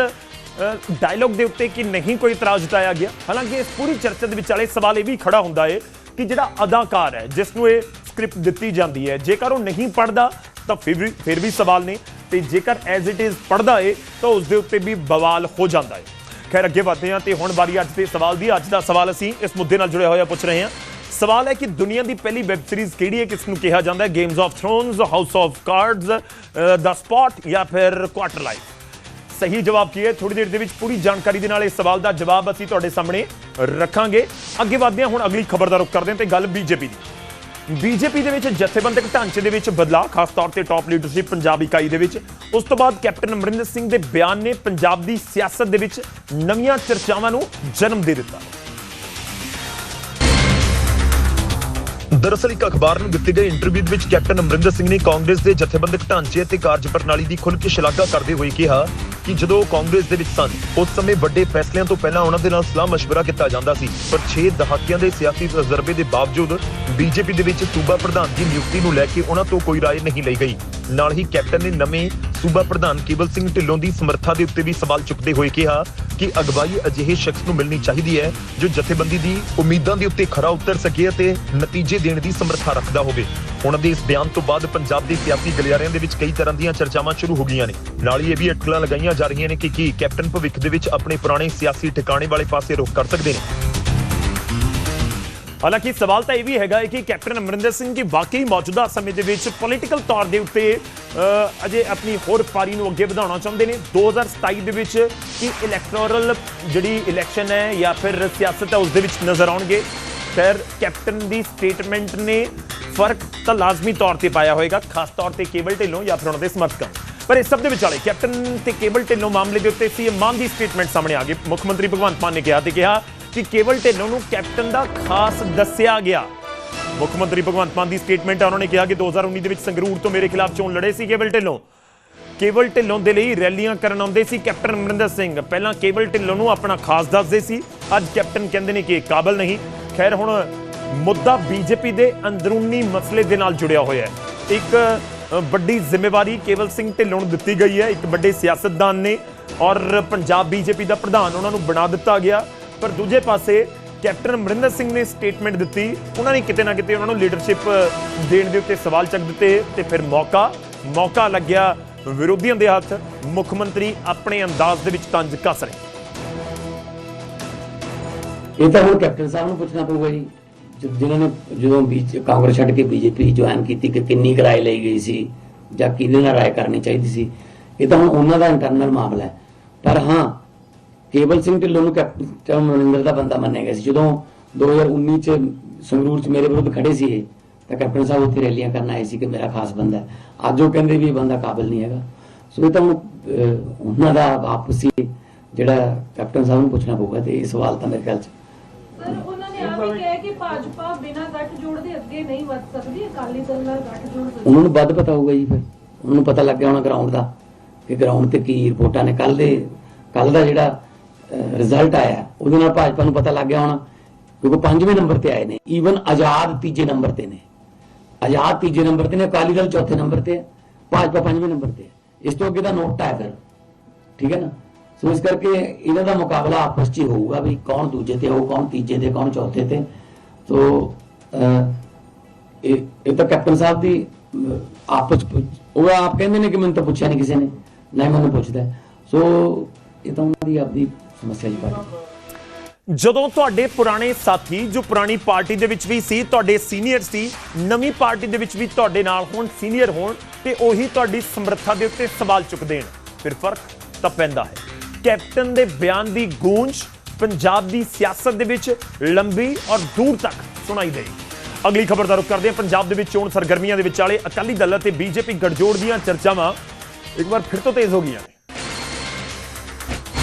ਡਾਇਲੌਗ ਦੇ ਉੱਤੇ ਕਿ ਨਹੀਂ ਕੋਈ ਇਤਰਾਜ਼ ਜਤਾਇਆ ਗਿਆ। ਹਾਲਾਂਕਿ ਇਸ ਪੂਰੀ ਚਰਚਾ ਦੇ ਵਿਚਾਲੇ ਸਵਾਲ ਇਹ ਵੀ ਖੜਾ ਹੁੰਦਾ ਹੈ ਕਿ ਜਿਹੜਾ ਅਦਾਕਾਰ ਹੈ ਜਿਸ ਨੂੰ ਇਹ ਸਕ੍ਰਿਪਟ ਦਿੱਤੀ ਜਾਂਦੀ ਹੈ, ਜੇਕਰ ਉਹ ਨਹੀਂ ਪੜ੍ਹਦਾ ਤਾਂ ਫਿਰ ਵੀ ਸਵਾਲ ਨੇ, ਤੇ ਜੇਕਰ ਐਜ਼ ਇਟ ਇਜ਼ ਪੜ੍ਹਦਾ ਹੈ ਤਾਂ ਉਸ ਦੇ ਉੱਤੇ ਵੀ ਬਵਾਲ ਹੋ ਜਾਂਦਾ ਹੈ। ਖੈਰ ਅੱਗੇ ਵਧਦੇ ਹਾਂ ਤੇ ਹੁਣ ਵਾਰੀ ਅੱਜ ਦੇ ਸਵਾਲ ਦੀ। ਅੱਜ ਦਾ ਸਵਾਲ ਅਸੀਂ ਇਸ ਮੁੱਦੇ ਨਾਲ ਜੁੜਿਆ ਹੋਇਆ ਪੁੱਛ ਰਹੇ ਹਾਂ। ਸਵਾਲ ਹੈ ਕਿ ਦੁਨੀਆ ਦੀ ਪਹਿਲੀ ਵੈਬ ਸੀਰੀਜ਼ ਕਿਹੜੀ ਹੈ, ਕਿਸ ਨੂੰ ਕਿਹਾ ਜਾਂਦਾ ਹੈ? Games of thrones, house of cards, ਦਾ ਸਪੌਟ ਜਾਂ ਫਿਰ ਕੁਆਟਰ ਲਾਈਫ? ਸਹੀ ਜਵਾਬ ਕੀ ਹੈ? ਥੋੜੀ ਦੇਰ ਦੇ ਵਿੱਚ ਪੂਰੀ ਜਾਣਕਾਰੀ ਦੇ ਨਾਲ ਇਸ ਸਵਾਲ ਦਾ ਜਵਾਬ ਅਸੀਂ ਤੁਹਾਡੇ ਸਾਹਮਣੇ ਰੱਖਾਂਗੇ। ਅੱਗੇ ਵਧਦੇ ਹਾਂ, ਹੁਣ ਅਗਲੀ ਖਬਰ ਦਾ ਰੁਖ ਕਰਦੇ ਹਾਂ ਤੇ ਗੱਲ ਬੀਜੇਪੀ ਦੀ। ਬੀਜੇਪੀ ਦੇ ਵਿੱਚ ਜਥੇਬੰਦਕ ਢਾਂਚੇ ਦੇ ਵਿੱਚ ਬਦਲਾਅ, ਖਾਸ ਤੌਰ ਤੇ ਟਾਪ ਲੀਡਰਸ਼ਿਪ ਪੰਜਾਬ ਇਕਾਈ ਦੇ ਵਿੱਚ। ਉਸ ਤੋਂ ਬਾਅਦ ਕੈਪਟਨ ਅਮਰਿੰਦਰ ਸਿੰਘ ਦੇ ਬਿਆਨ ਨੇ ਪੰਜਾਬ ਦੀ ਸਿਆਸਤ ਦੇ ਵਿੱਚ ਨਵੀਆਂ ਚਰਚਾਵਾਂ ਨੂੰ ਜਨਮ ਦੇ ਦਿੱਤਾ। ਦਰਅਸਲ ਇੱਕ ਅਖਬਾਰ ਨੂੰ ਦਿੱਤੇ ਗਏ ਇੰਟਰਵਿਊ ਵਿੱਚ ਕੈਪਟਨ ਅਮਰਿੰਦਰ ਸਿੰਘ ਨੇ ਕਾਂਗਰਸ ਦੇ ਜਥੇਬੰਦਕ ਢਾਂਚੇ ਅਤੇ ਕਾਰਜ ਪ੍ਰਣਾਲੀ ਦੀ ਖੁੱਲ੍ਹ ਕੇ ਸ਼ਲਾਘਾ ਕਰਦੇ ਹੋਏ ਕਿਹਾ ਕਿ ਜਦੋਂ ਕਾਂਗਰਸ ਦੇ ਵਿੱਚ ਸਨ ਉਸ ਸਮੇਂ ਵੱਡੇ ਫੈਸਲਿਆਂ ਤੋਂ ਪਹਿਲਾਂ ਉਹਨਾਂ ਦੇ ਨਾਲ ਸਲਾਹ ਮਸ਼ਵਰਾ ਕੀਤਾ ਜਾਂਦਾ ਸੀ, ਪਰ 6 ਦਹਾਕਿਆਂ ਦੇ ਸਿਆਸੀ ਤਜਰਬੇ ਦੇ ਬਾਵਜੂਦ ਬੀਜੇਪੀ ਦੇ ਵਿੱਚ ਸੂਬਾ ਪ੍ਰਧਾਨ ਦੀ ਨਿਯੁਕਤੀ ਨੂੰ ਲੈ ਕੇ ਉਹਨਾਂ ਤੋਂ ਕੋਈ ਰਾਏ ਨਹੀਂ ਲਈ ਗਈ। ਨਾਲ ਹੀ ਕੈਪਟਨ ਨੇ ਨਵੇਂ ਸੂਬਾ ਪ੍ਰਧਾਨ ਕੇਵਲ ਸਿੰਘ ਢਿੱਲੋਂ ਦੀ ਸਮਰੱਥਾ ਦੇ ਉੱਤੇ ਵੀ ਸਵਾਲ ਚੁੱਕਦੇ ਹੋਏ ਕਿਹਾ ਕਿ ਅਗਵਾਈ ਅਜਿਹੇ ਸ਼ਖਸ ਨੂੰ ਮਿਲਣੀ ਚਾਹੀਦੀ ਹੈ ਜੋ ਜਥੇਬੰਦੀ ਦੀ ਉਮੀਦਾਂ ਦੇ ਉੱਤੇ ਖਰਾ ਉਤਰ ਸਕੇ ਅਤੇ ਨਤੀਜੇ ਦੇਣ ਦੀ ਸਮਰੱਥਾ ਰੱਖਦਾ ਹੋਵੇ। ਉਹਨਾਂ ਦੇ ਇਸ ਬਿਆਨ ਤੋਂ ਬਾਅਦ ਪੰਜਾਬ ਦੇ ਸਿਆਸੀ ਗਲਿਆਰਿਆਂ ਦੇ ਵਿੱਚ ਕਈ ਤਰ੍ਹਾਂ ਦੀਆਂ ਚਰਚਾਵਾਂ ਸ਼ੁਰੂ ਹੋ ਗਈਆਂ ਨੇ। ਨਾਲ ਹੀ ਇਹ ਵੀ ਅਟਕਲਾਂ ਲਗਾਈਆਂ ਜਾ ਰਹੀਆਂ ਨੇ ਕਿ ਕੀ ਕੈਪਟਨ ਭਵਿੱਖ ਦੇ ਵਿੱਚ ਆਪਣੇ ਪੁਰਾਣੇ ਸਿਆਸੀ ਠਿਕਾਣੇ ਵਾਲੇ ਪਾਸੇ ਰੁਖ ਕਰ ਸਕਦੇ ਨੇ। ਹਾਲਾਂਕਿ ਸਵਾਲ ਤਾਂ ਇਹ ਵੀ ਹੈਗਾ ਕਿ ਕੈਪਟਨ ਅਮਰਿੰਦਰ ਸਿੰਘ ਜੀ ਵਾਕਈ ਮੌਜੂਦਾ ਸਮੇਂ ਦੇ ਵਿੱਚ ਪੋਲੀਟੀਕਲ ਤੌਰ ਦੇ ਉੱਤੇ ਅਜੇ ਆਪਣੀ ਹੋਰ ਪਾਰੀ ਨੂੰ ਅੱਗੇ ਵਧਾਉਣਾ ਚਾਹੁੰਦੇ ਨੇ। 2027 ਦੇ ਵਿੱਚ ਕੀ ਇਲੈਕਟੋਰਲ ਜਿਹੜੀ ਇਲੈਕਸ਼ਨ ਹੈ ਜਾਂ ਫਿਰ ਸਿਆਸਤ ਹੈ ਉਸ ਦੇ ਵਿੱਚ ਨਜ਼ਰ ਆਉਣਗੇ। ਖੈਰ ਕੈਪਟਨ ਦੀ ਸਟੇਟਮੈਂਟ ਨੇ ਫਰਕ ਤਾਂ ਲਾਜ਼ਮੀ ਤੌਰ ਤੇ ਪਾਇਆ ਹੋਏਗਾ, ਖਾਸ ਤੌਰ ਤੇ ਕੇਵਲ ਢਿੱਲੋਂ ਜਾਂ ਫਿਰ ਉਹਨਾਂ ਦੇ ਸਮਰਥਕਾਂ। ਪਰ ਇਸ ਸਭ ਦੇ ਵਿਚਾਲੇ ਕੈਪਟਨ ਤੇ ਕੇਵਲ ਢਿੱਲੋਂ ਮਾਮਲੇ ਦੇ ਉੱਤੇ ਸੀਐਮ ਮਾਨ ਦੀ ਸਟੇਟਮੈਂਟ ਸਾਹਮਣੇ ਆ ਗਈ। ਮੁੱਖ ਮੰਤਰੀ ਭਗਵੰਤ ਮਾਨ ਨੇ ਕਿਹਾ ਕਿ ਕੇਵਲ ਢਿੱਲੋਂ ਨੂੰ ਕੈਪਟਨ ਦਾ ਖਾਸ ਦੱਸਿਆ ਗਿਆ। ਮੁੱਖ ਮੰਤਰੀ ਭਗਵੰਤ ਮਾਨ ਦੀ ਸਟੇਟਮੈਂਟ ਹੈ, ਉਹਨਾਂ ਨੇ ਕਿਹਾ ਕਿ 2019 ਦੇ ਵਿੱਚ ਸੰਗਰੂਰ ਤੋਂ ਮੇਰੇ ਖਿਲਾਫ ਚੋਣ ਲੜੇ ਸੀ ਕੇਵਲ ਢਿੱਲੋਂ ਦੇ ਲਈ ਰੈਲੀਆਂ ਕਰਨ ਆਉਂਦੇ ਸੀ ਕੈਪਟਨ ਅਮਰਿੰਦਰ ਸਿੰਘ। ਪਹਿਲਾਂ ਕੇਵਲ ਢਿੱਲੋਂ ਨੂੰ ਆਪਣਾ ਖਾਸ ਦੱਸਦੇ ਸੀ, ਅੱਜ ਕੈਪਟਨ ਕਹਿੰਦੇ ਨੇ ਕਿ ਇਹ ਕਾਬਲ ਨਹੀਂ। ਖੈਰ ਹੁਣ ਮੁੱਦਾ ਬੀਜੇਪੀ ਦੇ ਅੰਦਰੂਨੀ ਮਸਲੇ ਦੇ ਨਾਲ ਜੁੜਿਆ ਹੋਇਆ ਹੈ। ਇੱਕ ਵੱਡੀ ਜ਼ਿੰਮੇਵਾਰੀ ਕੇਵਲ ਸਿੰਘ ਢਿੱਲੋਂ ਨੂੰ ਦਿੱਤੀ ਗਈ ਹੈ, ਇੱਕ ਵੱਡੇ ਸਿਆਸਤਦਾਨ ਨੇ ਔਰ ਪੰਜਾਬ ਬੀਜੇਪੀ ਦਾ ਪ੍ਰਧਾਨ ਉਹਨਾਂ ਨੂੰ ਬਣਾ ਦਿੱਤਾ ਗਿਆ। ਪਰ ਦੂਜੇ ਪਾਸੇ ਕੈਪਟਨ ਅਮਰਿੰਦਰ ਸਿੰਘ ਨੇ ਸਟੇਟਮੈਂਟ ਦਿੱਤੀ, ਉਹਨਾਂ ਨੇ ਕਿਤੇ ਨਾ ਕਿਤੇ ਉਹਨਾਂ ਨੂੰ ਲੀਡਰਸ਼ਿਪ ਦੇਣ ਦੇ ਉੱਤੇ ਸਵਾਲ ਚੱਕ ਦਿੱਤੇ ਤੇ ਫਿਰ ਮੌਕਾ ਲੱਗਿਆ ਵਿਰੋਧੀਆਂ ਦੇ ਹੱਥ। ਮੁੱਖ ਮੰਤਰੀ ਆਪਣੇ ਅੰਦਾਜ਼ ਦੇ ਵਿੱਚ ਤੰਜ ਕੱਸ ਰਹੇ। ਇਹ ਤਾਂ ਹੁਣ ਕੈਪਟਨ ਸਾਹਿਬ ਨੂੰ ਪੁੱਛਣਾ ਪਊਗਾ ਜੀ, ਜਿਨ੍ਹਾਂ ਨੇ ਜਦੋਂ ਕਾਂਗਰਸ ਛੱਡ ਕੇ ਬੀਜੇਪੀ ਜੁਆਇਨ ਕੀਤੀ ਕਿ ਕਿੰਨੀ ਕਿਰਾਏ ਲਈ ਗਈ ਸੀ ਜਾਂ ਕਿਹਦੇ ਨਾਲ ਰਾਏ ਕਰਨੀ ਚਾਹੀਦੀ ਸੀ। ਇਹ ਤਾਂ ਹੁਣ ਉਹਨਾਂ ਦਾ ਇੰਟਰਨਲ ਮਾਮਲਾ ਹੈ। ਪਰ ਹਾਂ, ਕੇਵਲ ਸਿੰਘ ਢਿੱਲੋਂ ਨੂੰ ਕੈਪਟਨ ਅਮਰਿੰਦਰ ਦਾ ਬੰਦਾ ਮੰਨਿਆ ਗਿਆ ਸੀ। ਜਦੋਂ 2019 ਚ ਸੰਗਰੂਰ ਚ ਮੇਰੇ ਵਿਰੁੱਧ ਖੜੇ ਸੀ ਇਹ, ਤਾਂ ਕੈਪਟਨ ਸਾਹਿਬ ਉੱਥੇ ਰੈਲੀਆਂ ਕਰਨ ਆਏ ਸੀ ਕਿ ਮੇਰਾ ਖਾਸ ਬੰਦਾ ਹੈ। ਅੱਜ ਉਹ ਕਹਿੰਦੇ ਵੀ ਇਹ ਬੰਦਾ ਕਾਬਿਲ ਨਹੀਂ ਹੈਗਾ। ਸੋ ਇਹ ਤਾਂ ਹੁਣ ਉਹਨਾਂ ਦਾ ਆਪਸੀ ਜਿਹੜਾ ਕੈਪਟਨ ਸਾਹਿਬ ਨੂੰ ਪੁੱਛਣਾ ਪਊਗਾ। ਤੇ ਇਹ ਸਵਾਲ ਤਾਂ ਮੇਰੇ ਖਿਆਲ ਚ ਸਰ ਉਹਨਾਂ ਨੇ ਆਪ ਹੀ ਕਿਹਾ ਕਿ ਭਾਜਪਾ ਬਿਨਾਂ ਗੱਠਜੋੜ ਦੇ ਅੱਗੇ ਨਹੀਂ ਵਧ ਸਕਦੀ, ਅਕਾਲੀ ਦਲ ਨਾਲ ਗੱਠਜੋੜ ਜ਼ਰੂਰ। ਉਹਨਾਂ ਨੂੰ ਵੱਧ ਪਤਾ ਹੋਊਗਾ ਜੀ, ਫਿਰ ਉਹਨਾਂ ਨੂੰ ਪਤਾ ਲੱਗ ਗਿਆ ਹੋਣਾ ਗਰਾਊਂਡ ਦਾ ਕਿ ਗਰਾਊਂਡ ਤੇ ਕੀ ਰਿਪੋਰਟਾਂ ਨੇ। ਕੱਲ ਦਾ ਜਿਹੜਾ ਰਿਜ਼ਲਟ ਆਇਆ ਉਹਦੇ ਨਾਲ ਭਾਜਪਾ ਨੂੰ ਪਤਾ ਲੱਗ ਗਿਆ ਹੋਣਾ, ਕਿਉਂਕਿ 5ਵੇਂ ਨੰਬਰ ਤੇ ਆਏ ਨੇ। ਈਵਨ ਆਜ਼ਾਦ ਤੀਜੇ ਨੰਬਰ ਤੇ ਨੇ, ਆਜ਼ਾਦ ਤੀਜੇ ਨੰਬਰ ਤੇ ਨੇ, ਅਕਾਲੀ ਦਲ ਚੌਥੇ ਨੰਬਰ ਤੇ ਹੈ, ਭਾਜਪਾ 5ਵੇਂ ਨੰਬਰ ਤੇ ਹੈ। ਇਸ ਤੋਂ ਅੱਗੇ ਦਾ ਨੋਟ ਹੈ ਫਿਰ, ਠੀਕ ਹੈ ਨਾ। ਸੋ ਇਸ ਕਰਕੇ ਇਹਨਾਂ ਦਾ ਮੁਕਾਬਲਾ ਆਪਸ 'ਚ ਹੀ ਹੋਊਗਾ ਵੀ ਕੌਣ ਦੂਜੇ ਤੇ ਹੋਊ, ਕੌਣ ਤੀਜੇ ਤੇ, ਕੌਣ ਚੌਥੇ ਤੇ। ਤੋ ਇਹ ਤਾਂ ਕੈਪਟਨ ਸਾਹਿਬ ਦੀ ਆਪਸ, ਉਹ ਆਪ ਕਹਿੰਦੇ ਨੇ ਕਿ ਮੈਨੂੰ ਤਾਂ ਪੁੱਛਿਆ ਨਹੀਂ ਕਿਸੇ ਨੇ, ਨਾ ਹੀ ਮੈਨੂੰ ਪੁੱਛਦਾ। ਸੋ ਇਹ ਤਾਂ ਉਹਨਾਂ ਦੀ ਆਪਦੀ ਸਮੱਸਿਆ ਜੀ ਪਾਰਟੀ। ਜਦੋਂ ਤੁਹਾਡੇ ਪੁਰਾਣੇ ਸਾਥੀ ਜੋ ਪੁਰਾਣੀ ਪਾਰਟੀ ਦੇ ਵਿੱਚ ਵੀ ਸੀ, ਤੁਹਾਡੇ ਸੀਨੀਅਰ ਸੀ, ਨਵੀਂ ਪਾਰਟੀ ਦੇ ਵਿੱਚ ਵੀ ਤੁਹਾਡੇ ਨਾਲ ਹੋਣ, ਸੀਨੀਅਰ ਹੋਣ, ਤੇ ਉਹੀ ਤੁਹਾਡੀ ਸਮਰੱਥਾ ਦੇ ਉੱਤੇ ਸਵਾਲ ਚੁੱਕਦੇ ਨੇ, ਫਿਰ ਫਰਕ ਤਾਂ ਪੈਂਦਾ ਹੈ। ਕੈਪਟਨ ਦੇ ਬਿਆਨ ਦੀ ਗੂੰਜ ਪੰਜਾਬ ਦੀ ਸਿਆਸਤ ਦੇ ਵਿੱਚ ਲੰਬੀ ਔਰ ਦੂਰ ਤੱਕ ਸੁਣਾਈ ਦੇਈ। ਅਗਲੀ ਖਬਰ ਦਾ ਰੁਖ ਕਰਦੇ ਹਾਂ। ਪੰਜਾਬ ਦੇ ਵਿੱਚ ਚੋਣ ਸਰਗਰਮੀਆਂ ਦੇ ਵਿਚਾਲੇ ਅਕਾਲੀ ਦਲ ਅਤੇ ਬੀਜੇਪੀ ਗਠਜੋੜ ਦੀਆਂ ਚਰਚਾਵਾਂ ਇੱਕ ਵਾਰ ਫਿਰ ਤੋਂ ਤੇਜ਼ ਹੋ ਗਈਆਂ ਨੇ।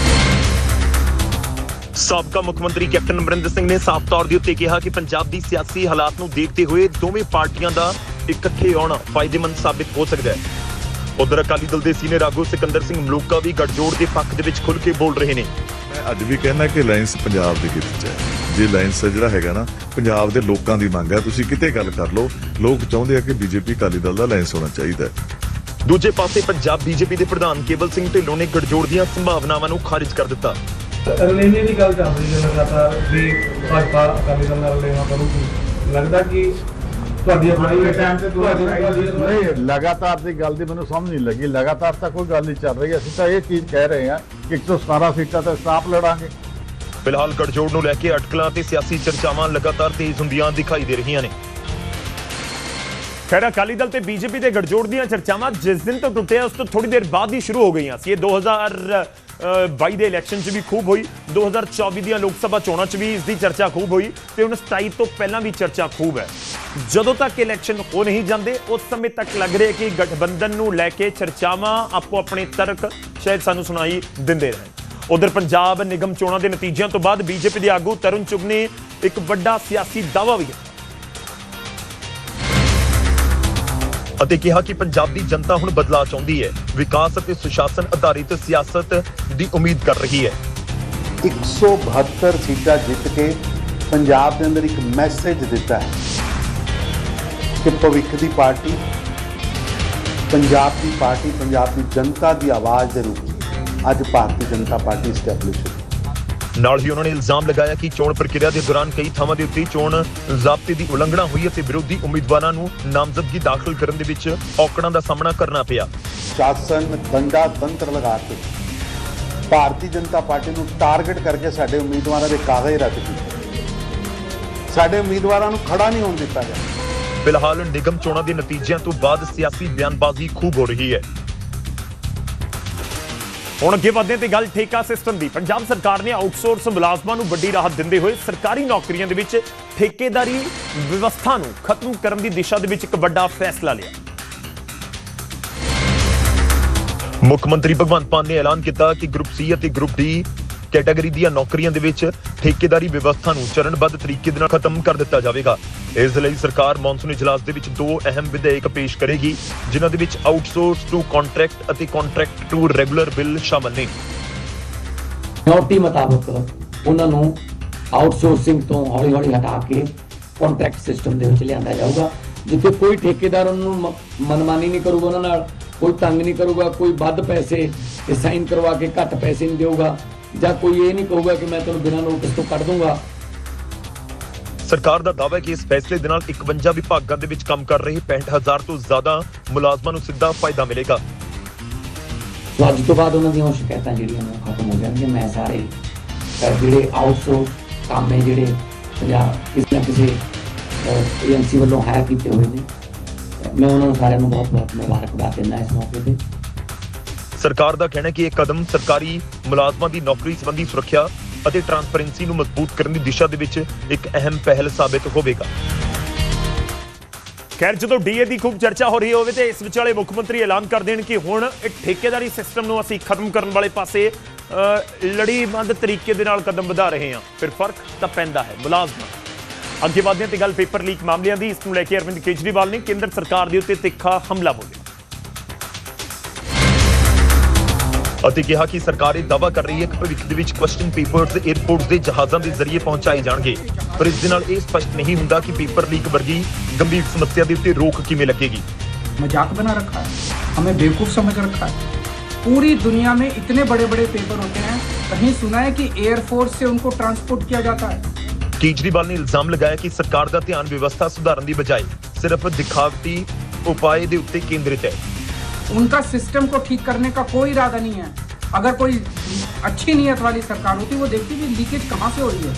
ਸਾਬਕਾ ਮੁੱਖ ਮੰਤਰੀ ਕੈਪਟਨ ਅਮਰਿੰਦਰ ਸਿੰਘ ਨੇ ਸਾਫ਼ ਤੌਰ ਦੇ ਉੱਤੇ ਕਿਹਾ ਕਿ ਪੰਜਾਬ ਦੀ ਸਿਆਸੀ ਹਾਲਾਤ ਨੂੰ ਦੇਖਦੇ ਹੋਏ ਦੋਵੇਂ ਪਾਰਟੀਆਂ ਦਾ ਇਕੱਠੇ ਆਉਣਾ ਫਾਇਦੇਮੰਦ ਸਾਬਿਤ ਹੋ ਸਕਦਾ ਹੈ। ਉਧਰ ਅਕਾਲੀ ਦਲ ਦੇ ਸੀਨੀਅਰ ਆਗੂ ਸਿਕੰਦਰ ਸਿੰਘ ਮਲੂਕਾ ਵੀ ਗਠਜੋੜ ਦੇ ਪੱਖ ਦੇ ਵਿੱਚ ਖੁੱਲ੍ਹ ਕੇ ਬੋਲ ਰਹੇ ਨੇ। ਮੈਂ ਅੱਜ ਵੀ ਕਹਿਣਾ ਕਿ ਅਲਾਇੰਸ ਪੰਜਾਬ ਦੇ ਹਿੱਤ 'ਚ ਹੈ। ਜੇ ਅਲਾਇੰਸ ਜਿਹੜਾ ਹੈਗਾ ਨਾ, ਪੰਜਾਬ ਦੇ ਲੋਕਾਂ ਦੀ ਮੰਗ ਹੈ, ਤੁਸੀਂ ਕਿਤੇ ਗੱਲ ਕਰ ਲਓ, ਲੋਕ ਚਾਹੁੰਦੇ ਆ ਕਿ ਬੀਜੇਪੀ ਅਕਾਲੀ ਦਲ ਦਾ ਅਲਾਇੰਸ ਹੋਣਾ ਚਾਹੀਦਾ ਹੈ। ਦੂਜੇ ਪਾਸੇ ਪੰਜਾਬ ਬੀਜੇਪੀ ਦੇ ਪ੍ਰਧਾਨ ਕੇਵਲ ਸਿੰਘ ਢਿੱਲੋਂ ਨੇ ਗਠਜੋੜ ਦੀਆਂ ਸੰਭਾਵਨਾਵਾਂ ਨੂੰ ਖਾਰਿਜ ਕਰ ਦਿੱਤਾ। ਰਲੇਵੇਂ ਦੀ ਗੱਲ ਚੱਲ ਰਹੀ ਹੈ ਲਗਾਤਾਰ ਵੀ ਭਾਜਪਾ ਅਕਾਲੀ ਦਲ ਨਾਲ ਰਲੇਵਾਂ ਕਰੂਗੀ। ਲੱਗਦਾ ਕਿ ਤੁਹਾਡੀ ਆਪਣੀ ਟਾਈਮ ਤੇ ਨਹੀਂ, ਲਗਾਤਾਰ ਦੀ ਗੱਲ ਦੀ ਮੈਨੂੰ ਸਮਝ ਨਹੀਂ ਲੱਗੀ। ਲਗਾਤਾਰ ਤਾਂ ਕੋਈ ਗੱਲ ਨਹੀਂ ਚੱਲ ਰਹੀ। ਅਸੀਂ ਤਾਂ ਇਹ ਚੀਜ਼ ਕਹਿ ਰਹੇ ਹਾਂ ਕਿ 117 ਸੀਟਾਂ ਤੇ ਸਾਫ਼ ਲੜਾਂਗੇ। ਫਿਲਹਾਲ ਗਠਜੋੜ ਨੂੰ ਲੈ ਕੇ ਅਟਕਲਾਂ ਤੇ ਸਿਆਸੀ ਚਰਚਾਵਾਂ ਲਗਾਤਾਰ ਤੇਜ਼ ਹੁੰਦੀਆਂ ਦਿਖਾਈ ਦੇ ਰਹੀਆਂ ਨੇ। ਖੈਰ, ਅਕਾਲੀ ਦਲ ਤੇ ਬੀਜੇਪੀ ਦੇ ਗਠਜੋੜ ਦੀਆਂ ਚਰਚਾਵਾਂ ਜਿਸ ਦਿਨ ਤੋਂ ਟੁੱਟਿਆ ਉਸ ਤੋਂ ਥੋੜੀ ਦੇਰ ਬਾਅਦ ਹੀ ਸ਼ੁਰੂ ਹੋ ਗਈਆਂ ਸੀ। ਇਹ 2022 ਦੇ ਇਲੈਕਸ਼ਨ 'ਚ ਵੀ ਖੂਬ ਹੋਈ, 2024 ਦੀਆਂ ਲੋਕ ਸਭਾ ਚੋਣਾਂ 'ਚ ਵੀ ਇਸ ਦੀ ਚਰਚਾ ਖੂਬ ਹੋਈ, ਤੇ ਹੁਣ 27 ਤੋਂ ਪਹਿਲਾਂ ਵੀ ਚਰਚਾ ਖੂਬ ਹੈ। ਜਦੋਂ ਤੱਕ ਇਲੈਕਸ਼ਨ ਹੋ ਨਹੀਂ ਜਾਂਦੇ ਉਸ ਸਮੇਂ ਤੱਕ ਲੱਗ ਰਿਹਾ ਕਿ ਗਠਬੰਧਨ ਨੂੰ ਲੈ ਕੇ ਚਰਚਾਵਾਂ ਆਪੋ ਆਪਣੇ ਤਰਕ ਸ਼ਾਇਦ ਸਾਨੂੰ ਸੁਣਾਈ ਦਿੰਦੇ ਰਹਿਣ। ਉਧਰ ਪੰਜਾਬ ਨਿਗਮ ਚੋਣਾਂ ਦੇ ਨਤੀਜਿਆਂ ਤੋਂ ਬਾਅਦ ਬੀਜੇਪੀ ਦੇ ਆਗੂ ਤਰੁਣ ਚੁੱਗ ਨੇ ਇੱਕ ਵੱਡਾ ਸਿਆਸੀ ਦਾਅਵਾ ਵੀ ਕੀਤਾ ਅਤੇ ਕਿਹਾ ਕਿ ਪੰਜਾਬ ਦੀ ਜਨਤਾ ਹੁਣ ਬਦਲਾਅ ਚਾਹੁੰਦੀ ਹੈ, ਵਿਕਾਸ ਅਤੇ ਸੁਸ਼ਾਸਨ ਆਧਾਰਿਤ ਸਿਆਸਤ ਦੀ ਉਮੀਦ ਕਰ ਰਹੀ ਹੈ। 172 ਸੀਟਾਂ ਜਿੱਤ ਕੇ ਪੰਜਾਬ ਦੇ ਅੰਦਰ ਇੱਕ ਮੈਸੇਜ ਦਿੱਤਾ ਹੈ ਕਿ ਭਵਿੱਖ ਦੀ ਪਾਰਟੀ, ਪੰਜਾਬ ਦੀ ਪਾਰਟੀ, ਪੰਜਾਬ ਦੀ ਜਨਤਾ ਦੀ ਆਵਾਜ਼ ਦੇ ਰੂਪ ਅੱਜ ਭਾਰਤੀ ਜਨਤਾ ਪਾਰਟੀ ਸਟੈਬਲਿਸ਼ ਹੋਈ। ਨਾਲ ਹੀ ਉਹਨਾਂ ਨੇ ਇਲਜ਼ਾਮ ਲਗਾਇਆ ਕਿ ਚੋਣ ਪ੍ਰਕਿਰਿਆ ਦੇ ਦੌਰਾਨ ਕਈ ਥਾਵਾਂ ਦੇ ਉੱਤੇ ਚੋਣ ਜ਼ਾਬਤੇ ਦੀ ਉਲੰਘਣਾ ਹੋਈ ਅਤੇ ਵਿਰੋਧੀ ਉਮੀਦਵਾਰਾਂ ਨੂੰ ਨਾਮਜ਼ਦਗੀ ਦਾਖਲ ਕਰਨ ਦੇ ਵਿੱਚ ਔਕੜਾਂ ਦਾ ਸਾਹਮਣਾ ਕਰਨਾ ਪਿਆ। ਸ਼ਾਸਨ ਦੰਡਾ ਤੰਤਰ ਲਗਾ ਕੇ ਭਾਰਤੀ ਜਨਤਾ ਪਾਰਟੀ ਨੂੰ ਟਾਰਗੇਟ ਕਰਕੇ ਸਾਡੇ ਉਮੀਦਵਾਰਾਂ ਦੇ ਕਾਗਜ਼ ਰੱਦ ਕੀਤੇ, ਸਾਡੇ ਉਮੀਦਵਾਰਾਂ ਨੂੰ ਖੜਾ ਨਹੀਂ ਹੋਣ ਦਿੱਤਾ ਗਿਆ। ਫਿਲਹਾਲ ਨਿਗਮ ਚੋਣਾਂ ਦੇ ਨਤੀਜਿਆਂ ਤੋਂ ਬਾਅਦ ਸਿਆਸੀ ਬਿਆਨਬਾਜ਼ੀ ਖੂਬ ਹੋ ਰਹੀ ਹੈ। ਹੁਣ ਅੱਗੇ ਵਧਦੇ ਤੇ ਗੱਲ ਠੇਕਾ ਸਿਸਟਮ ਦੀ। ਪੰਜਾਬ ਸਰਕਾਰ ਨੇ ਆਊਟਸੋਰਸ ਮੁਲਾਜ਼ਮਾਂ ਨੂੰ ਵੱਡੀ ਰਾਹਤ ਦਿੰਦੇ ਹੋਏ ਸਰਕਾਰੀ ਨੌਕਰੀਆਂ ਦੇ ਵਿੱਚ ਠੇਕੇਦਾਰੀ ਵਿਵਸਥਾ ਨੂੰ ਖਤਮ ਕਰਨ ਦੀ ਦਿਸ਼ਾ ਦੇ ਵਿੱਚ ਇੱਕ ਵੱਡਾ ਫੈਸਲਾ ਲਿਆ। ਮੁੱਖ ਮੰਤਰੀ ਭਗਵੰਤ ਮਾਨ ਨੇ ਐਲਾਨ ਕੀਤਾ ਕਿ ਗਰੁੱਪ ਸੀ ਅਤੇ ਗਰੁੱਪ ਡੀ ਕੈਟਾਗਰੀ ਦੀਆਂ ਨੌਕਰੀਆਂ ਦੇ ਵਿੱਚ ਠੇਕੇਦਾਰੀ ਵਿਵਸਥਾ ਨੂੰ ਚਰਨਬੱਧ ਤਰੀਕੇ ਦੇ ਨਾਲ ਖਤਮ ਕਰ ਦਿੱਤਾ ਜਾਵੇਗਾ। ਇਸ ਲਈ ਸਰਕਾਰ ਮੌਨਸੂਨ ਇਜਲਾਸ ਦੇ ਵਿੱਚ 2 ਅਹਿਮ ਵਿਧੇਇਕ ਪੇਸ਼ ਕਰੇਗੀ, ਜਿਨ੍ਹਾਂ ਦੇ ਵਿੱਚ ਆਊਟਸੋਰਸ ਟੂ ਕੰਟਰੈਕਟ ਅਤੇ ਕੰਟਰੈਕਟ ਟੂ ਰੈਗੂਲਰ ਬਿੱਲ ਸ਼ਾਮਲ ਨੇ। ਨਿਯੋਰਟੀ ਮੁਤਾਬਕ ਉਹਨਾਂ ਨੂੰ ਆਊਟਸੋਰਸਿੰਗ ਤੋਂ ਹੌਲੀ-ਹੌਲੀ ਹਟਾ ਕੇ ਕੰਟਰੈਕਟ ਸਿਸਟਮ ਦੇ ਵਿੱਚ ਲਿਆਂਦਾ ਜਾਊਗਾ, ਜਿੱਥੇ ਕੋਈ ਠੇਕੇਦਾਰ ਉਹਨਾਂ ਨੂੰ ਮਨਮਾਨੀ ਨਹੀਂ ਕਰੂਗਾ, ਉਹਨਾਂ ਨਾਲ ਕੋਈ ਤੰਗ ਨਹੀਂ ਕਰੂਗਾ, ਕੋਈ ਵੱਧ ਪੈਸੇ ਸਾਈਨ ਕਰਵਾ ਕੇ ਘੱਟ ਪੈਸੇ ਨਹੀਂ ਦੇਊਗਾ, ਜਾਂ ਕੋਈ ਇਹ ਨਹੀਂ ਕਹੂਗਾ ਕਿ ਮੈਂ ਤੁਹਾਨੂੰ ਬਿਨਾਂ ਨੋਟਿਸ ਤੋਂ ਕੱਢ ਦੂੰਗਾ। ਸਰਕਾਰ ਦਾ ਦਾਅਵਾ ਹੈ ਕਿ ਇਸ ਫੈਸਲੇ ਦੇ ਨਾਲ 51 ਵਿਭਾਗਾਂ ਦੇ ਵਿੱਚ ਕੰਮ ਕਰ ਰਹੇ 65,000 ਤੋਂ ਜ਼ਿਆਦਾ ਮੁਲਾਜ਼ਮਾਂ ਨੂੰ ਸਿੱਧਾ ਫਾਇਦਾ ਮਿਲੇਗਾ। ਅੱਜ ਤੋਂ ਬਾਅਦ ਉਹਨਾਂ ਦੀਆਂ ਸ਼ਿਕਾਇਤਾਂ ਜਿਹੜੀਆਂ ਨੇ ਖਤਮ ਹੋ ਜਾਣਗੀਆਂ। ਮੈਂ ਸਾਰੇ ਜਿਹੜੇ ਆਊਟਸੋਰਸ ਕੰਮ ਹੈ ਜਿਹੜੇ ਪੰਜਾਬ ਕਿਸੇ ਨਾ ਕਿਸੇ ਏਜੰਸੀ ਵੱਲੋਂ ਹਾਇਰ ਕੀਤੇ ਹੋਏ ਨੇ। ਮੈਂ ਉਹਨਾਂ ਨੂੰ ਸਾਰਿਆਂ ਨੂੰ ਬਹੁਤ ਬਹੁਤ ਮੁਬਾਰਕਬਾਦ ਦਿੰਦਾ ਇਸ ਮੌਕੇ ਤੇ। ਸਰਕਾਰ ਦਾ ਕਹਿਣਾ ਹੈ ਕਿ ਇਹ ਕਦਮ ਸਰਕਾਰੀ ਮੁਲਾਜ਼ਮਾਂ ਦੀ ਨੌਕਰੀ ਸੰਬੰਧੀ ਸੁਰੱਖਿਆ ਅਤੇ ਟਰਾਂਸਪੇਰੈਂਸੀ ਨੂੰ ਮਜ਼ਬੂਤ ਕਰਨ ਦੀ ਦਿਸ਼ਾ ਦੇ ਵਿੱਚ ਇੱਕ ਅਹਿਮ ਪਹਿਲ ਸਾਬਿਤ ਹੋਵੇਗਾ। ਖੈਰ, ਜਦੋਂ ਡੀਏ ਦੀ ਖੂਬ ਚਰਚਾ ਹੋ ਰਹੀ ਹੋਵੇ ਤੇ ਇਸ ਵਿਚਾਲੇ ਮੁੱਖ ਮੰਤਰੀ ਐਲਾਨ ਕਰ ਦੇਣ ਕਿ ਹੁਣ ਇਹ ਠੇਕੇਦਾਰੀ ਸਿਸਟਮ ਨੂੰ ਅਸੀਂ ਖਤਮ ਕਰਨ ਵਾਲੇ ਪਾਸੇ ਲੜੀਬੰਦ ਤਰੀਕੇ ਦੇ ਨਾਲ ਕਦਮ ਵਧਾ ਰਹੇ ਹਾਂ, ਫਿਰ ਫਰਕ ਤਾਂ ਪੈਂਦਾ ਹੈ ਮੁਲਾਜ਼ਮਾਂ। ਅੱਗੇ ਵਧਦੇ ਹਾਂ ਤੇ ਗੱਲ ਪੇਪਰ ਲੀਕ ਮਾਮਲਿਆਂ ਦੀ। ਇਸ ਨੂੰ ਲੈ ਕੇ ਅਰਵਿੰਦ ਕੇਜਰੀਵਾਲ ਨੇ ਕੇਂਦਰ ਸਰਕਾਰ ਦੇ ਉੱਤੇ ਤਿੱਖਾ ਹਮਲਾ ਬੋਲਿਆ ਅਤੇ ਕਿਹਾ ਕਿ ਸਰਕਾਰ ਇਹ ਦਾਅਵਾ ਕਰ ਰਹੀ ਹੈ ਕਿ ਭਵਿੱਖ ਦੇ ਵਿੱਚ ਕੁਐਸਚਨ ਪੇਪਰਸ 에ਅਰਪੋਰਟਸ ਦੇ ਜਹਾਜ਼ਾਂ ਦੇ ਜ਼ਰੀਏ ਪਹੁੰਚਾਏ ਜਾਣਗੇ, ਪਰ ਇਸ ਦੇ ਨਾਲ ਇਹ ਸਪਸ਼ਟ ਨਹੀਂ ਹੁੰਦਾ ਕਿ ਪੇਪਰ ਲੀਕ ਵਰਗੀ ਗੰਭੀਰ ਸਮੱਸਿਆ ਦੇ ਉੱਤੇ ਰੋਕ ਕਿਵੇਂ ਲੱਗੇਗੀ। मजाक बना रखा है, हमें बेवकूफ़ समझ रखा है। पूरी दुनिया में इतने बड़े बड़े पेपर होते हैं, कहीं सुना है कि एयरफोर्स से उनको ट्रांसपोर्ट किया जाता है? ਕੇਜਰੀਵਾਲ ਨੇ ਇਲਜ਼ਾਮ ਲਗਾਇਆ ਕਿ ਸਰਕਾਰ ਦਾ ਧਿਆਨ ਵਿਵਸਥਾ ਸੁਧਾਰਨ ਦੀ ਬਜਾਏ ਸਿਰਫ ਦਿਖਾਵਟੀ ਉਪਾਅ ਦੇ ਉੱਤੇ ਕੇਂਦਰਿਤ ਹੈ। उनका सिस्टम को ठीक करने का कोई इरादा नहीं है। अगर कोई अच्छी नीयत वाली सरकार होती वो देखती भी लीकेज कहाँ से हो रही है।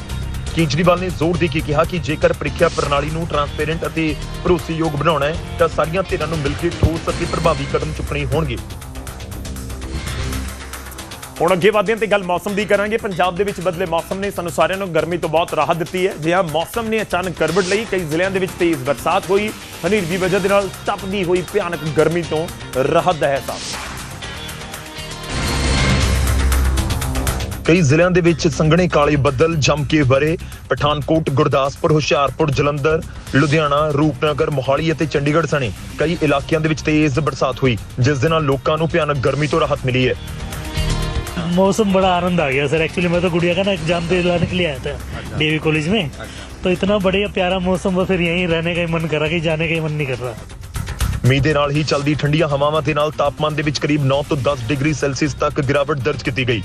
ਕੇਜਰੀਵਾਲ ਨੇ ਜ਼ੋਰ ਦੇ ਕੇ ਕਿਹਾ ਕਿ ਜੇਕਰ ਪ੍ਰੀਖਿਆ ਪ੍ਰਣਾਲੀ ਨੂੰ ਟਰਾਂਸਪੇਰੈਂਟ ਅਤੇ ਭਰੋਸੇਯੋਗ ਬਣਾਉਣਾ ਹੈ ਤਾਂ ਸਾਰੀਆਂ ਧਿਰਾਂ ਨੂੰ ਮਿਲ ਕੇ ਠੋਸ ਅਤੇ ਪ੍ਰਭਾਵੀ ਕਦਮ ਚੁੱਕਣੇ ਹੋਣਗੇ। ਹੁਣ ਅੱਗੇ ਵਧਦੇ ਹਾਂ ਤੇ ਗੱਲ ਮੌਸਮ ਦੀ ਕਰਾਂਗੇ। ਪੰਜਾਬ ਦੇ ਵਿੱਚ ਬਦਲੇ ਮੌਸਮ ਨੇ ਸਾਨੂੰ ਸਾਰਿਆਂ ਨੂੰ ਗਰਮੀ ਤੋਂ ਬਹੁਤ ਰਾਹਤ ਦਿੱਤੀ ਹੈ। ਜਿਹਾ ਮੌਸਮ ਨੇ ਅਚਾਨਕ ਕਰਵਟ ਲਈ, ਕਈ ਜ਼ਿਲ੍ਹਿਆਂ ਦੇ ਵਿੱਚ ਤੇਜ਼ ਬਰਸਾਤ ਹੋਈ, ਹਨੇਰੀ ਦੀ ਵਜ੍ਹਾ ਦੇ ਨਾਲ ਤਪਦੀ ਹੋਈ ਭਿਆਨਕ ਗਰਮੀ ਤੋਂ ਰਾਹਤ ਦਾ ਅਹਿਸਾਸ। ਕਈ ਜ਼ਿਲ੍ਹਿਆਂ ਦੇ ਵਿੱਚ ਸੰਘਣੇ ਕਾਲੇ ਬੱਦਲ ਜੰਮ ਕੇ ਵਰੇ। ਪਠਾਨਕੋਟ, ਗੁਰਦਾਸਪੁਰ, ਹੁਸ਼ਿਆਰਪੁਰ, ਜਲੰਧਰ, ਲੁਧਿਆਣਾ, ਰੂਪਨਗਰ, ਮੋਹਾਲੀ ਅਤੇ ਚੰਡੀਗੜ੍ਹ ਸਣੇ ਕਈ ਇਲਾਕਿਆਂ ਦੇ ਵਿੱਚ ਤੇਜ਼ ਬਰਸਾਤ ਹੋਈ, ਜਿਸ ਦੇ ਨਾਲ ਲੋਕਾਂ ਨੂੰ ਭਿਆਨਕ ਗਰਮੀ ਤੋਂ ਰਾਹਤ ਮਿਲੀ ਹੈ। मौसम बड़ा आनंद आ गया सर। एक्चुअली मैं तो गुड़िया का ना एग्जाम दिलाने के लिए आया था डीवी कॉलेज में, तो इतना बढ़िया प्यारा मौसम हुआ, फिर यहीं रहने का ही मन करा, कि जाने का ही मन नहीं कर रहा। ਮੀਂਹ ਦੇ ਨਾਲ ਹੀ ਚੱਲਦੀ ਠੰਡੀਆਂ ਹਵਾਵਾਂ ਦੇ ਨਾਲ ਤਾਪਮਾਨ ਦੇ ਵਿੱਚ ਕਰੀਬ 9 ਤੋਂ 10 ਡਿਗਰੀ ਸੈਲਸੀਅਸ ਤੱਕ ਗਿਰਾਵਟ ਦਰਜ ਕੀਤੀ ਗਈ।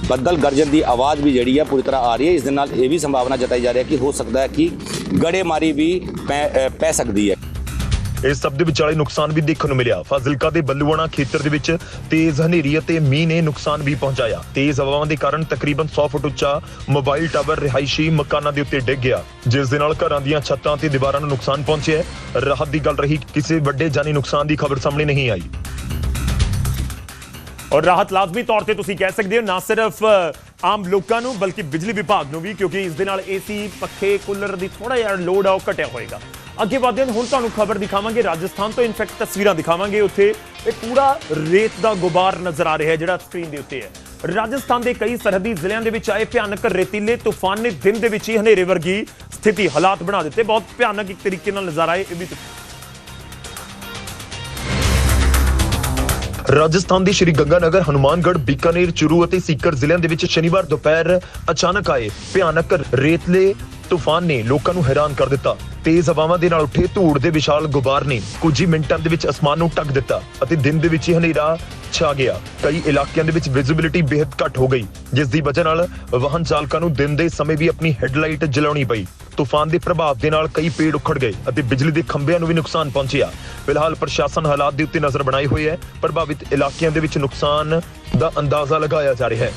ਬੱਦਲ ਗਰਜਨ ਦੀ ਆਵਾਜ਼ ਵੀ ਜਿਹੜੀ ਹੈ ਪੂਰੀ ਤਰ੍ਹਾਂ ਆ ਰਹੀ ਹੈ। ਇਸ ਦੇ ਨਾਲ ਇਹ ਵੀ ਸੰਭਾਵਨਾ ਜਤਾਈ ਜਾ ਰਹੀ ਹੈ ਕਿ ਹੋ ਸਕਦਾ ਹੈ ਕਿ ਗੜੇਮਾਰੀ ਵੀ ਪੈ ਸਕਦੀ ਹੈ। ਇਸ ਸਭ ਦੇ ਵਿਚਾਲੇ ਨੁਕਸਾਨ ਵੀ ਦੇਖਣ ਨੂੰ ਮਿਲਿਆ। ਫਾਜ਼ਿਲਕਾ ਦੇ ਬੱਲੂਆਣਾ ਖੇਤਰ ਦੇ ਵਿੱਚ ਤੇਜ਼ ਹਨੇਰੀ ਅਤੇ ਮੀਂਹ ਨੇ ਨੁਕਸਾਨ ਵੀ ਪਹੁੰਚਾਇਆ। ਤੇਜ਼ ਹਵਾਵਾਂ ਦੇ ਕਾਰਨ ਤਕਰੀਬਨ 100 ਫੁੱਟ ਉੱਚਾ ਮੋਬਾਈਲ ਟਾਵਰ ਰਿਹਾਇਸ਼ੀ ਮਕਾਨਾਂ ਦੇ ਉੱਤੇ ਡਿੱਗ ਗਿਆ, ਜਿਸ ਦੇ ਨਾਲ ਘਰਾਂ ਦੀਆਂ ਛੱਤਾਂ ਤੇ ਦੀਵਾਰਾਂ ਨੂੰ ਨੁਕਸਾਨ ਪਹੁੰਚਿਆ। ਰਾਹਤ ਦੀ ਗੱਲ ਰਹੀ, ਕਿਸੇ ਵੱਡੇ ਜਾਨੀ ਨੁਕਸਾਨ ਦੀ ਖਬਰ ਸਾਹਮਣੇ ਨਹੀਂ ਆਈ। ਔਰ ਰਾਹਤ ਲਾਜ਼ਮੀ ਤੌਰ ਤੇ ਤੁਸੀਂ ਕਹਿ ਸਕਦੇ ਹੋ ਨਾ ਸਿਰਫ ਆਮ ਲੋਕਾਂ ਨੂੰ ਬਲਕਿ ਬਿਜਲੀ ਵਿਭਾਗ ਨੂੰ ਵੀ, ਕਿਉਂਕਿ ਇਸ ਦੇ ਨਾਲ ਏਸੀ, ਪੱਖੇ, ਕੂਲਰ ਦੀ ਥੋੜਾ ਜਿਹਾ ਲੋਡ ਆ ਉਹ ਘਟਿਆ ਹੋਏਗਾ। ਅੱਗੇ ਵਧਦੇ ਹਾਂ, ਹੁਣ ਤੁਹਾਨੂੰ ਖਬਰ ਦਿਖਾਵਾਂਗੇ ਰਾਜਸਥਾਨ ਤੋਂ। ਇਨਫੈਕਟ ਤਸਵੀਰਾਂ ਦਿਖਾਵਾਂਗੇ, ਉੱਥੇ ਇਹ ਪੂਰਾ ਰੇਤ ਦਾ ਗੁਬਾਰ ਨਜ਼ਰ ਆ ਰਿਹਾ ਹੈ ਜਿਹੜਾ ਸਕਰੀਨ ਦੇ ਉੱਤੇ ਹੈ। ਰਾਜਸਥਾਨ ਦੇ ਕਈ ਸਰਹੱਦੀ ਜ਼ਿਲ੍ਹਿਆਂ ਦੇ ਵਿੱਚ ਆਏ ਭਿਆਨਕ ਰੇਤੀਲੇ ਤੂਫਾਨ ਨੇ ਦਿਨ ਦੇ ਵਿੱਚ ਹੀ ਹਨੇਰੇ ਵਰਗੀ ਸਥਿਤੀ ਹਾਲਾਤ ਬਣਾ ਦਿੱਤੇ। ਬਹੁਤ ਭਿਆਨਕ ਇੱਕ ਤਰੀਕੇ ਨਾਲ ਨਜ਼ਰ ਆਏ ਇਹ ਵੀ। ਰਾਜਸਥਾਨ ਦੇ ਸ਼੍ਰੀ ਗੰਗਾਨਗਰ, ਹਨੂਮਾਨਗੜ੍ਹ, ਬੀਕਾਨੇਰ, ਚੁਰੂ ਅਤੇ ਸੀਕਰ ਜ਼ਿਲ੍ਹਿਆਂ ਦੇ ਵਿੱਚ ਸ਼ਨੀਵਾਰ ਦੁਪਹਿਰ ਅਚਾਨਕ ਆਏ ਭਿਆਨਕ ਰੇਤਲੇ ਤੂਫਾਨ ਨੇ ਲੋਕਾਂ ਨੂੰ ਹੈਰਾਨ ਕਰ ਦਿੱਤਾ। ਤੇਜ਼ ਹਵਾਵਾਂ ਦੇ ਨਾਲ ਉੱਠੇ ਧੂੜ ਦੇ ਵਿਸ਼ਾਲ ਗੁਬਾਰ ਨੇ ਕੁਝ ਹੀ ਮਿੰਟਾਂ ਦੇ ਵਿੱਚ ਅਸਮਾਨ ਨੂੰ ਢੱਕ ਦਿੱਤਾ ਅਤੇ ਦਿਨ ਦੇ ਵਿੱਚ ਹੀ ਹਨੇਰਾ ਛਾ ਗਿਆ। ਕਈ ਇਲਾਕਿਆਂ ਦੇ ਵਿੱਚ ਵਿਜ਼ਿਬਿਲਿਟੀ ਬੇहद ਘੱਟ ਹੋ ਗਈ, ਜਿਸ ਦੀ ਵਜ੍ਹਾ ਨਾਲ ਵਾਹਨ ਚਾਲਕਾਂ ਨੂੰ ਦਿਨ ਦੇ ਸਮੇਂ ਵੀ ਆਪਣੀ ਹੈਡਲਾਈਟ ਜਲਾਉਣੀ ਪਈ। ਤੂਫਾਨ ਦੇ ਪ੍ਰਭਾਵ ਦੇ ਨਾਲ ਕਈ ਪੇੜ ਉਖੜ ਗਏ ਅਤੇ ਬਿਜਲੀ ਦੇ ਖੰਭਿਆਂ ਨੂੰ ਵੀ ਨੁਕਸਾਨ ਪਹੁੰਚਿਆ। ਫਿਲਹਾਲ ਪ੍ਰਸ਼ਾਸਨ ਹਾਲਾਤ ਦੇ ਉੱਤੇ ਨਜ਼ਰ ਬਣਾਏ ਹੋਏ ਹੈ। ਪ੍ਰਭਾਵਿਤ ਇਲਾਕਿਆਂ ਦੇ ਵਿੱਚ ਨੁਕਸਾਨ ਦਾ ਅੰਦਾਜ਼ਾ ਲਗਾਇਆ ਜਾ ਰਿਹਾ ਹੈ।